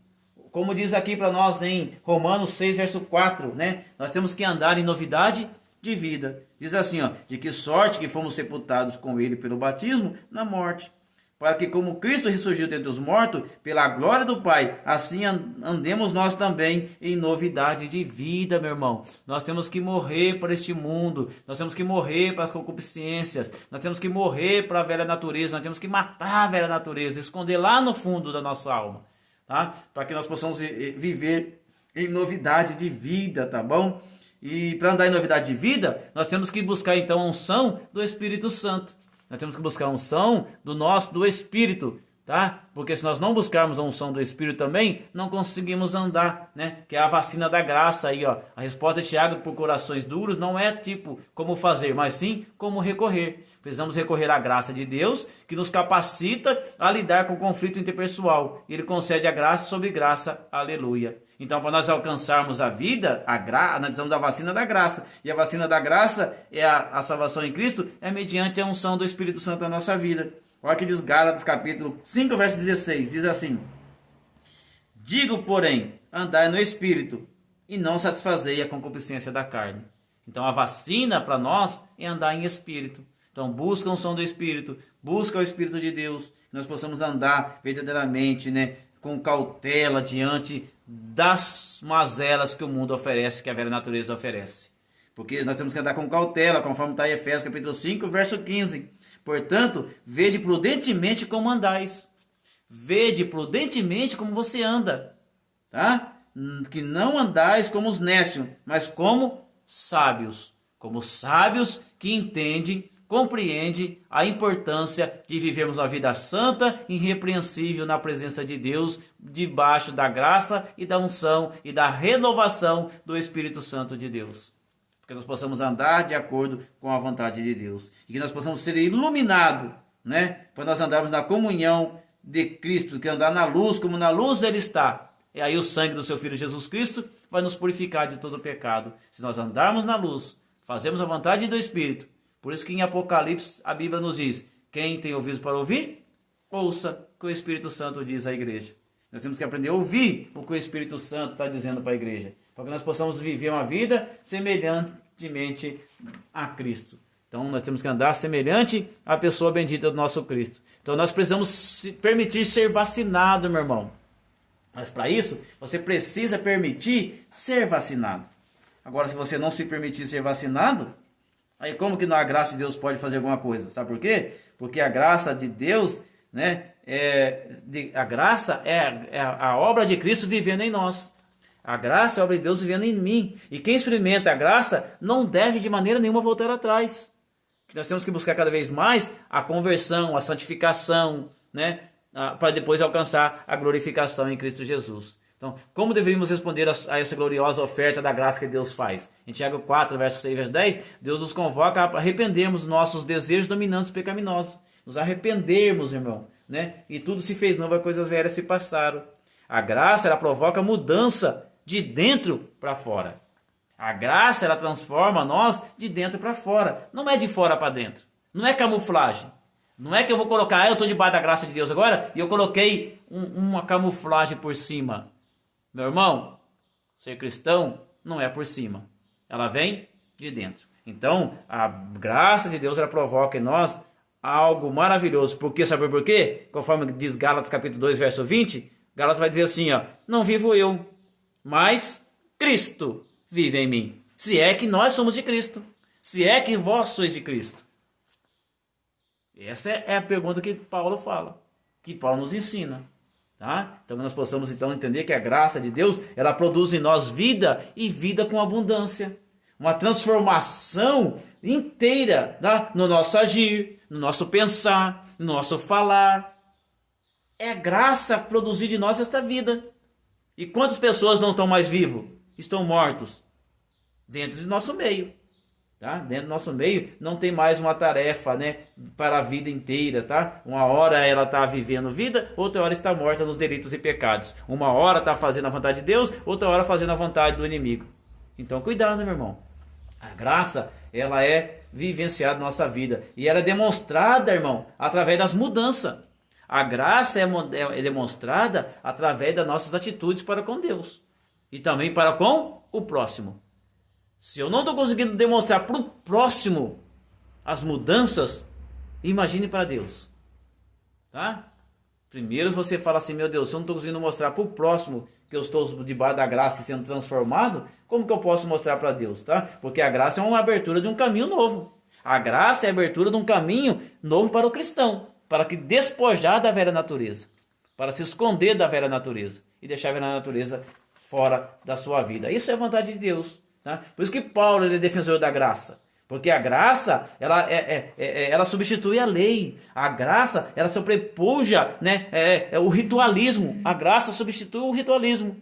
Como diz aqui para nós em Romanos 6, verso 4, né? Nós temos que andar em novidade de vida. Diz assim, ó, de que sorte que fomos sepultados com ele pelo batismo na morte, para que como Cristo ressurgiu dentre os mortos, pela glória do Pai, assim andemos nós também em novidade de vida, meu irmão. Nós temos que morrer para este mundo, nós temos que morrer para as concupiscências, nós temos que morrer para a velha natureza, nós temos que matar a velha natureza, esconder lá no fundo da nossa alma, tá? Para que nós possamos viver em novidade de vida, tá bom? E para andar em novidade de vida, nós temos que buscar então a unção do Espírito Santo. Nós temos que buscar a unção do Espírito, tá? Porque se nós não buscarmos a unção do Espírito também, não conseguimos andar, né? Que é a vacina da graça aí, ó. A resposta de Tiago por corações duros não é tipo como fazer, mas sim como recorrer. Precisamos recorrer à graça de Deus, que nos capacita a lidar com o conflito interpessoal. Ele concede a graça sobre graça, aleluia. Então, para nós alcançarmos a vida, nós precisamos da vacina da graça. E a vacina da graça é a salvação em Cristo, é mediante a unção do Espírito Santo na nossa vida. Olha que diz Gálatas capítulo 5, verso 16. Diz assim: digo, porém, andai no Espírito, e não satisfazei a concupiscência da carne. Então, a vacina para nós é andar em Espírito. Então, busca a unção do Espírito, busca o Espírito de Deus, que nós possamos andar verdadeiramente, né, com cautela diante das mazelas que o mundo oferece, que a velha natureza oferece. Porque nós temos que andar com cautela, conforme está em Efésios capítulo 5, verso 15. Portanto, vede prudentemente como andais. Vede prudentemente como você anda. Tá? Que não andais como os nécios, mas como sábios. Como sábios que entendem, compreende a importância de vivermos uma vida santa e irrepreensível na presença de Deus, debaixo da graça e da unção e da renovação do Espírito Santo de Deus. Que nós possamos andar de acordo com a vontade de Deus. E que nós possamos ser iluminados, né? Para nós andarmos na comunhão de Cristo, que andar na luz, como na luz Ele está. E aí o sangue do seu Filho Jesus Cristo vai nos purificar de todo pecado. Se nós andarmos na luz, fazemos a vontade do Espírito. Por isso que em Apocalipse a Bíblia nos diz: quem tem ouvidos para ouvir, ouça o que o Espírito Santo diz à igreja. Nós temos que aprender a ouvir o que o Espírito Santo está dizendo para a igreja, para que nós possamos viver uma vida semelhantemente a Cristo. Então nós temos que andar semelhante à pessoa bendita do nosso Cristo. Então nós precisamos se permitir ser vacinado, meu irmão. Mas para isso, você precisa permitir ser vacinado. Agora, se você não se permitir ser vacinado, aí como que a graça de Deus pode fazer alguma coisa? Sabe por quê? Porque a graça de Deus, né, a graça é a obra de Cristo vivendo em nós. A graça é a obra de Deus vivendo em mim. E quem experimenta a graça não deve de maneira nenhuma voltar atrás. Nós temos que buscar cada vez mais a conversão, a santificação, né? Para depois alcançar a glorificação em Cristo Jesus. Então, como deveríamos responder a essa gloriosa oferta da graça que Deus faz? Em Tiago 4, verso 6, verso 10, Deus nos convoca a arrependermos dos nossos desejos dominantes e pecaminosos. Nos arrependermos, irmão, né? E tudo se fez novo, as coisas velhas se passaram. A graça, ela provoca mudança de dentro para fora. A graça, ela transforma nós de dentro para fora. Não é de fora para dentro. Não é camuflagem. Não é que eu vou colocar, eu estou debaixo da graça de Deus agora e eu coloquei uma camuflagem por cima. Meu irmão, ser cristão não é por cima. Ela vem de dentro. Então, a graça de Deus, ela provoca em nós algo maravilhoso. Por quê? Sabe por quê? Conforme diz Gálatas capítulo 2, verso 20, Gálatas vai dizer assim, ó, não vivo eu, mas Cristo vive em mim. Se é que nós somos de Cristo. Se é que vós sois de Cristo. Essa é a pergunta que Paulo fala. Que Paulo nos ensina. Tá? Então nós possamos então entender que a graça de Deus, ela produz em nós vida e vida com abundância. Uma transformação inteira, tá? No nosso agir, no nosso pensar, no nosso falar. É graça produzir de nós esta vida. E quantas pessoas não estão mais vivos? Estão mortos dentro do nosso meio. Tá? Dentro do nosso meio não tem mais uma tarefa, né, para a vida inteira. Tá? Uma hora ela está vivendo vida, outra hora está morta nos delitos e pecados. Uma hora está fazendo a vontade de Deus, outra hora fazendo a vontade do inimigo. Então cuidado, meu irmão. A graça, ela é vivenciada na nossa vida. E ela é demonstrada, irmão, através das mudanças. A graça é demonstrada através das nossas atitudes para com Deus. E também para com o próximo. Se eu não estou conseguindo demonstrar para o próximo as mudanças, imagine para Deus. Tá? Primeiro você fala assim, meu Deus, se eu não estou conseguindo mostrar para o próximo que eu estou debaixo da graça e sendo transformado, como que eu posso mostrar para Deus? Tá? Porque a graça é uma abertura de um caminho novo. A graça é a abertura de um caminho novo para o cristão. Para que despojar da velha natureza. Para se esconder da velha natureza. E deixar a velha natureza fora da sua vida. Isso é a vontade de Deus. Tá? Por isso que Paulo é defensor da graça. Porque a graça, ela substitui a lei. A graça, ela sobrepuja, né, o ritualismo. A graça substitui o ritualismo.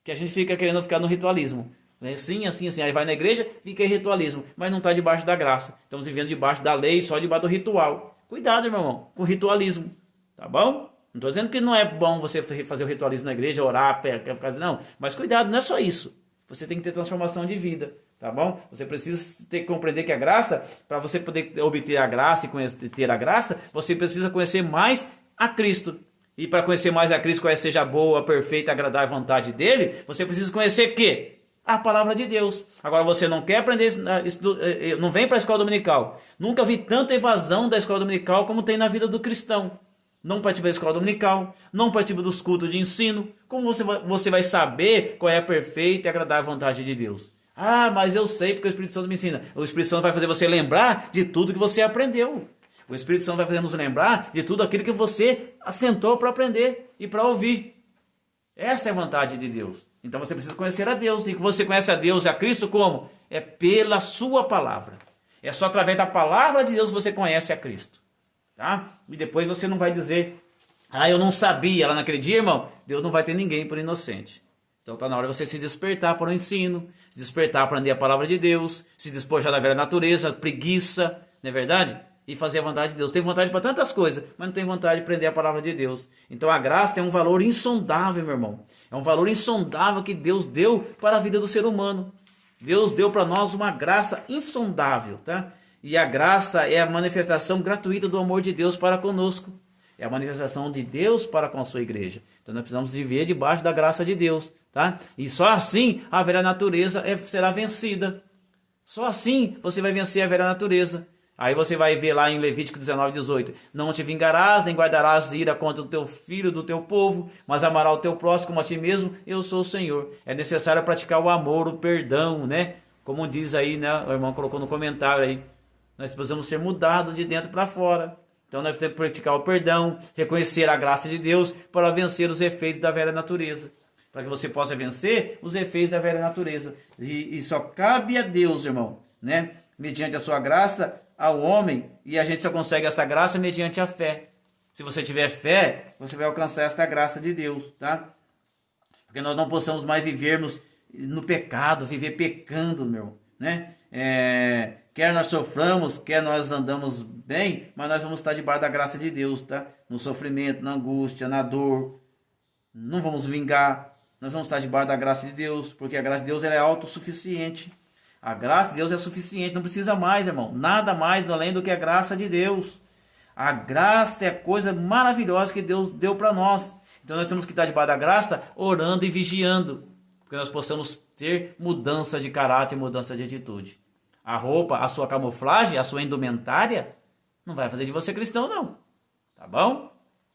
Que a gente fica querendo ficar no ritualismo. Assim, assim, assim. Aí vai na igreja, fica em ritualismo. Mas não está debaixo da graça. Estamos vivendo debaixo da lei, só debaixo do ritual. Cuidado, meu irmão, com o ritualismo. Tá bom? Não estou dizendo que não é bom você fazer o ritualismo na igreja, orar, não. Mas cuidado, não é só isso. Você tem que ter transformação de vida. Tá bom? Você precisa ter que compreender que a graça, para você poder obter a graça e ter a graça, você precisa conhecer mais a Cristo. E para conhecer mais a Cristo, qual seja a boa, perfeita, agradável vontade dele, você precisa conhecer o quê? A palavra de Deus. Agora você não quer aprender, não vem para a escola dominical. Nunca vi tanta evasão da escola dominical como tem na vida do cristão. Não participa da escola dominical, não participa dos cultos de ensino. Como você vai saber qual é a perfeita e agradável vontade de Deus? Ah, mas eu sei porque o Espírito Santo me ensina. O Espírito Santo vai fazer você lembrar de tudo que você aprendeu. O Espírito Santo vai fazer nos lembrar de tudo aquilo que você assentou para aprender e para ouvir. Essa é a vontade de Deus. Então você precisa conhecer a Deus. E você conhece a Deus e a Cristo como? É pela sua palavra. É só através da palavra de Deus que você conhece a Cristo. Tá? E depois você não vai dizer, ah, eu não sabia. Lá naquele dia, irmão, Deus não vai ter ninguém por inocente. Então está na hora de você se despertar para o ensino, se despertar para aprender a palavra de Deus, se despojar da velha natureza, preguiça, não é verdade? E fazer a vontade de Deus. Tem vontade para tantas coisas, mas não tem vontade de aprender a palavra de Deus. Então a graça é um valor insondável, meu irmão. É um valor insondável que Deus deu para a vida do ser humano. Deus deu para nós uma graça insondável, tá? E a graça é a manifestação gratuita do amor de Deus para conosco. É a manifestação de Deus para com a sua igreja. Então nós precisamos viver debaixo da graça de Deus, tá? E só assim a velha natureza será vencida. Só assim você vai vencer a velha natureza. Aí você vai ver lá em Levítico 19:18. Não te vingarás, nem guardarás ira contra o teu filho do teu povo, mas amarás o teu próximo como a ti mesmo, eu sou o Senhor. É necessário praticar o amor, o perdão, né? Como diz aí, né? O irmão colocou no comentário aí. Nós precisamos ser mudados de dentro para fora. Então nós temos que praticar o perdão, reconhecer a graça de Deus para vencer os efeitos da velha natureza. para que você possa vencer os efeitos da velha natureza. E só cabe a Deus, irmão, né? Mediante a sua graça ao homem, e a gente só consegue essa graça mediante a fé. Se você tiver fé, você vai alcançar esta graça de Deus, tá? Porque nós não possamos mais vivermos no pecado, viver pecando, meu, né? Quer nós soframos, quer nós andamos bem, mas nós vamos estar debaixo da graça de Deus, tá? No sofrimento, na angústia, na dor. Não vamos vingar, nós vamos estar debaixo da graça de Deus, porque a graça de Deus ela é autossuficiente. A graça de Deus é suficiente, não precisa mais, irmão. Nada mais além do que a graça de Deus. A graça é a coisa maravilhosa que Deus deu para nós. Então nós temos que estar debaixo da graça, orando e vigiando, porque nós possamos ter mudança de caráter e mudança de atitude. A roupa, a sua camuflagem, a sua indumentária, não vai fazer de você cristão, não. Tá bom?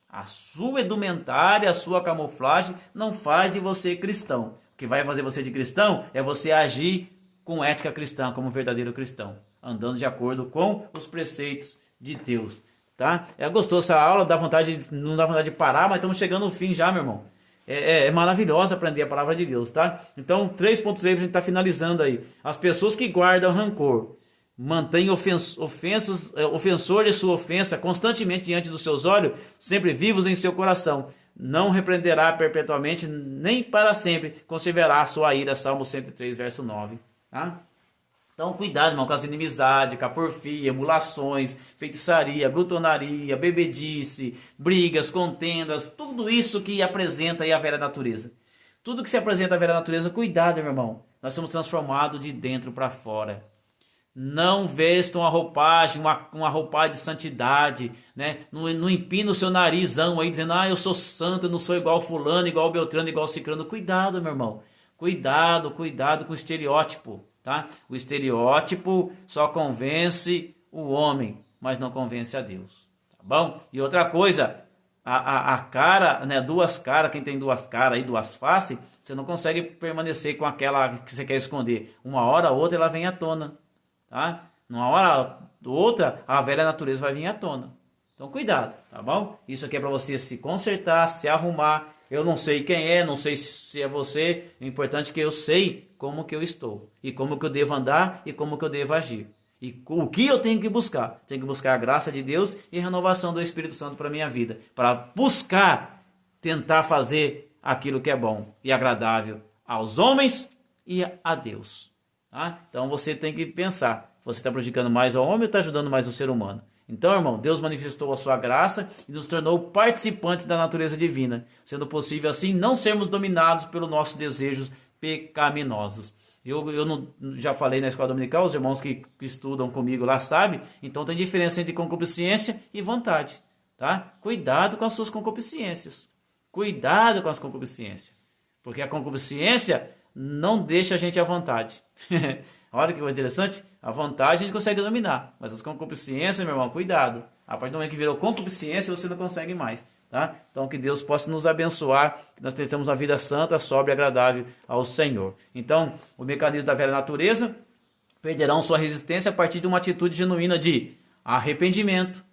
A sua indumentária, a sua camuflagem não faz de você cristão. O que vai fazer você de cristão é você agir com ética cristã, como um verdadeiro cristão, andando de acordo com os preceitos de Deus. Tá? É gostoso essa aula, não dá vontade de parar, mas estamos chegando no fim já, meu irmão. É maravilhoso aprender a palavra de Deus, tá? Então, 3.3 a gente está finalizando aí. As pessoas que guardam rancor, mantêm ofensor de sua ofensa constantemente diante dos seus olhos, sempre vivos em seu coração. Não repreenderá perpetuamente, nem para sempre conservará a sua ira. Salmo 103, verso 9. Tá? Então, cuidado, irmão, com as inimizades, com a porfia, emulações, feitiçaria, glutonaria, bebedice, brigas, contendas, tudo isso que apresenta aí a velha natureza. Tudo que se apresenta a velha natureza, cuidado, meu irmão. Nós somos transformados de dentro para fora. Não vestam uma roupagem, uma roupagem de santidade, né? Não empina o seu narizão aí dizendo, eu sou santo, eu não sou igual fulano, igual Beltrano, igual Cicrano. Cuidado, meu irmão. Cuidado com o estereótipo. Tá? O estereótipo só convence o homem, mas não convence a Deus. Tá bom? E outra coisa, a cara, né, duas caras, quem tem duas caras e duas faces, você não consegue permanecer com aquela que você quer esconder. Uma hora ou outra ela vem à tona. Tá? Uma hora ou outra a velha natureza vai vir à tona. Então cuidado, tá bom? Isso aqui é para você se consertar, se arrumar. Eu não sei quem é, não sei se é você. O importante é que eu sei como que eu estou. E como que eu devo andar e como que eu devo agir. E o que eu tenho que buscar? Tenho que buscar a graça de Deus e a renovação do Espírito Santo para a minha vida. Para buscar, tentar fazer aquilo que é bom e agradável aos homens e a Deus. Tá? Então você tem que pensar. Você está prejudicando mais ao homem ou está ajudando mais o ser humano? Então, irmão, Deus manifestou a sua graça e nos tornou participantes da natureza divina, sendo possível assim não sermos dominados pelos nossos desejos pecaminosos. Eu não, já falei na escola dominical, os irmãos que estudam comigo lá sabem, então tem diferença entre concupiscência e vontade. Tá? Cuidado com as suas concupiscências. Cuidado com as concupiscências. Porque a concupiscência não deixa a gente à vontade. Olha que coisa interessante. A vontade a gente consegue dominar. Mas as concupiscências, meu irmão, cuidado. A partir do momento que virou concupiscência, você não consegue mais. Tá? Então que Deus possa nos abençoar. Que nós tenhamos uma vida santa, sóbria e agradável ao Senhor. Então, o mecanismo da velha natureza perderão sua resistência a partir de uma atitude genuína de arrependimento,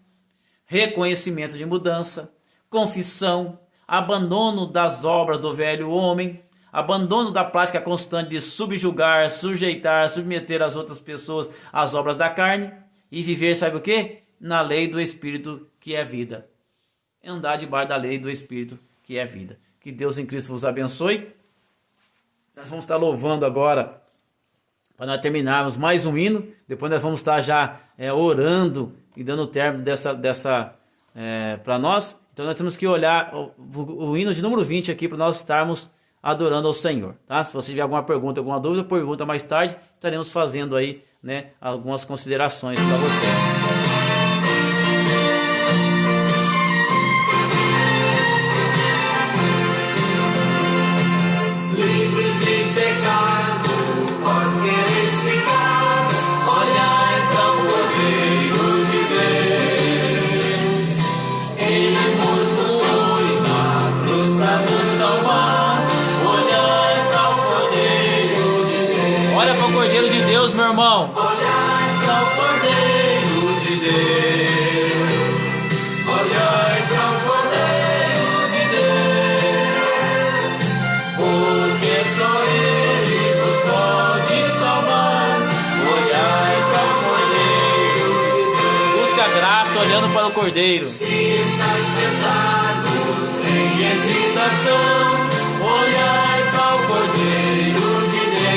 reconhecimento de mudança, confissão, abandono das obras do velho homem, abandono da prática constante de subjugar, sujeitar, submeter as outras pessoas às obras da carne e viver, sabe o quê? Na lei do Espírito, que é vida. Andar debaixo da lei do Espírito, que é vida. Que Deus em Cristo vos abençoe. Nós vamos estar louvando agora, para nós terminarmos mais um hino. Depois nós vamos estar já orando e dando término para nós. Então nós temos que olhar o hino de número 20 aqui, para nós estarmos adorando ao Senhor, tá? Se você tiver alguma pergunta, alguma dúvida, pergunta mais tarde, estaremos fazendo aí, né, algumas considerações para vocês. Livres de pecado, vós quereis ficar, olhai para o Cordeiro de Deus. Ele morto na cruz para nos salvar. Olha para o Cordeiro de Deus, meu irmão. Olhai para o Cordeiro de Deus. Olhai para o Cordeiro de Deus. isso, olhando para o Cordeiro. Se estás tentado sem hesitação, olhai para o Cordeiro de Deus.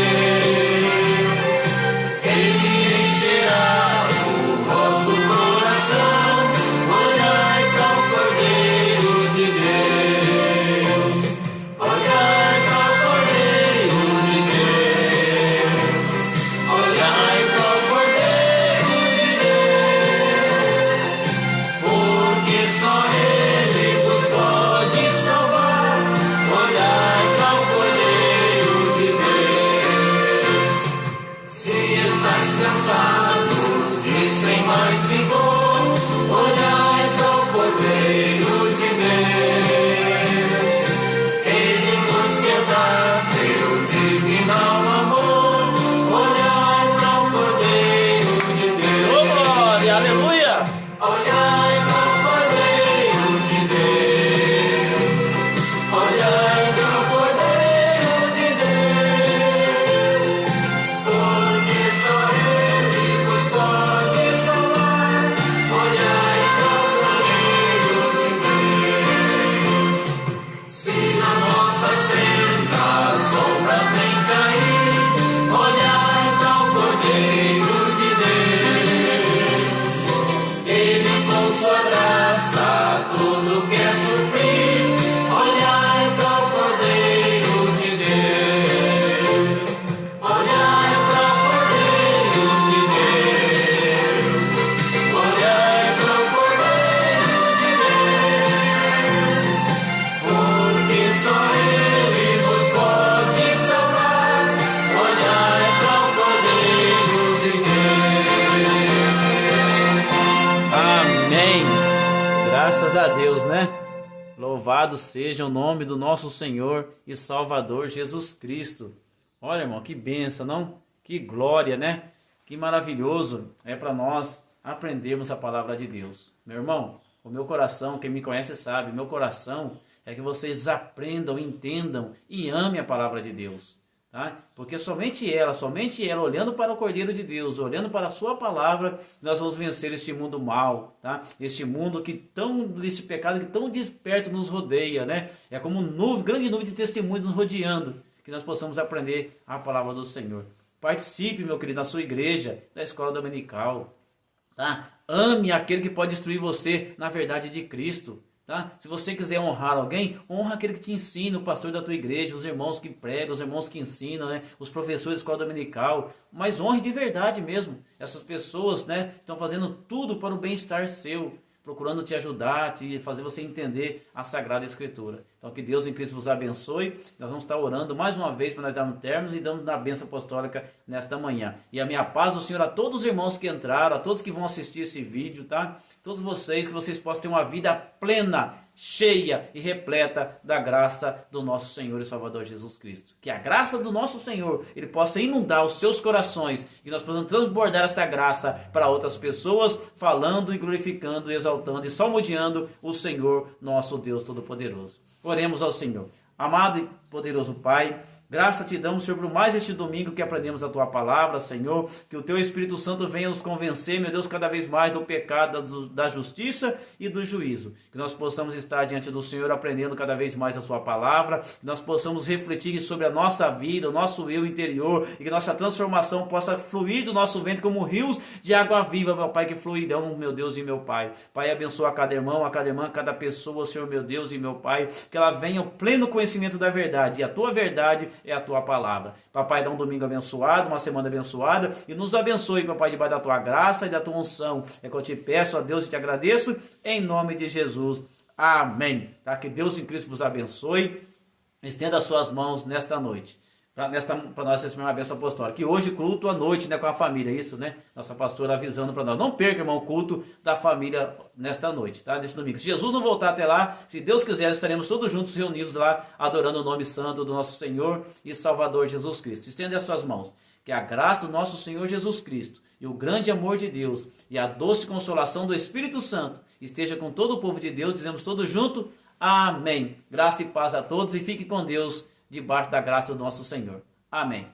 Ele encherá o vosso coração. Olhai para o Cordeiro de Deus. Olhai para o Cordeiro de Deus. Olhai para o Cordeiro de Deus. Porque só Ele vos pode salvar. Olhai para o Cordeiro de Deus. Se estás cansado e sem mais vigor, olhai para o Cordeiro de Deus. Ele vos quer dar seu divinal amor. Olhai para o Cordeiro de Deus. Ô glória, aleluia! Olhai para o Cordeiro de Deus. Olhai para o Cordeiro de Deus. Porque só Ele vos pode salvar. Olhai para o Cordeiro de Deus. Se na nossa senda as sombras vêm cair, olhai para o Cordeiro de Deus. Ele com sua graça tudo quer suprir. Olhai para o Cordeiro de Deus. Olhai para o Cordeiro de Deus. Olhai para o Cordeiro de Deus. Porque só Ele vos pode salvar. Olhai para o Cordeiro de Deus. Amém. Graças a Deus, né? Louvado seja o nome do nosso Senhor e Salvador Jesus Cristo. Olha, irmão, que bênção, não? Que glória, né? Que maravilhoso é para nós aprendermos a palavra de Deus. Meu irmão, o meu coração, quem me conhece sabe, meu coração é que vocês aprendam, entendam e amem a palavra de Deus. Tá? Porque somente ela, olhando para o Cordeiro de Deus, olhando para a sua palavra, nós vamos vencer este mundo mal, tá? Este mundo esse pecado que tão desperto nos rodeia, né? É como grande nuvem de testemunhos nos rodeando, que nós possamos aprender a palavra do Senhor. Participe, meu querido, na sua igreja, da escola dominical, tá? Ame aquele que pode instruir você na verdade de Cristo. Tá? Se você quiser honrar alguém, honra aquele que te ensina, o pastor da tua igreja, os irmãos que pregam, os irmãos que ensinam, né? Os professores da escola dominical, mas honre de verdade mesmo. Essas pessoas, né, estão fazendo tudo para o bem-estar seu, procurando te ajudar, fazer você entender a Sagrada Escritura. Então que Deus em Cristo vos abençoe. Nós vamos estar orando mais uma vez para nós darmos termos e dando a bênção apostólica nesta manhã. E a minha paz do Senhor a todos os irmãos que entraram, a todos que vão assistir esse vídeo, tá? Todos vocês, que vocês possam ter uma vida plena, cheia e repleta da graça do nosso Senhor e Salvador Jesus Cristo. Que a graça do nosso Senhor, Ele possa inundar os seus corações e nós possamos transbordar essa graça para outras pessoas, falando e glorificando, exaltando e salmodiando o Senhor, nosso Deus Todo-Poderoso. Oremos ao Senhor. Amado e poderoso Pai, graça te damos, Senhor, por mais este domingo que aprendemos a Tua Palavra, Senhor. Que o Teu Espírito Santo venha nos convencer, meu Deus, cada vez mais do pecado, da justiça e do juízo. Que nós possamos estar diante do Senhor aprendendo cada vez mais a Sua Palavra. Que nós possamos refletir sobre a nossa vida, o nosso eu interior. E que nossa transformação possa fluir do nosso ventre como rios de água viva, meu Pai, que fluirão, meu Deus e meu Pai. Pai, abençoa cada irmão, a cada irmã, cada pessoa, Senhor, meu Deus e meu Pai. Que ela venha ao pleno conhecimento da verdade. E a Tua verdade é a Tua palavra. Papai, dá um domingo abençoado, uma semana abençoada e nos abençoe, papai, debaixo da Tua graça e da Tua unção. É que eu te peço a Deus e te agradeço em nome de Jesus. Amém. Tá? Que Deus em Cristo vos abençoe. Estenda as suas mãos nesta noite. Para nós receber uma bênção apostólica. Que hoje culto à noite, né, com a família, isso, né? Nossa pastora avisando para nós. Não perca, irmão, o culto da família nesta noite, tá? Neste domingo. Se Jesus não voltar até lá, se Deus quiser, estaremos todos juntos reunidos lá, adorando o nome santo do nosso Senhor e Salvador Jesus Cristo. Estenda as suas mãos. Que a graça do nosso Senhor Jesus Cristo e o grande amor de Deus e a doce consolação do Espírito Santo esteja com todo o povo de Deus. Dizemos todos juntos, amém. Graça e paz a todos e fique com Deus debaixo da graça do nosso Senhor. Amém.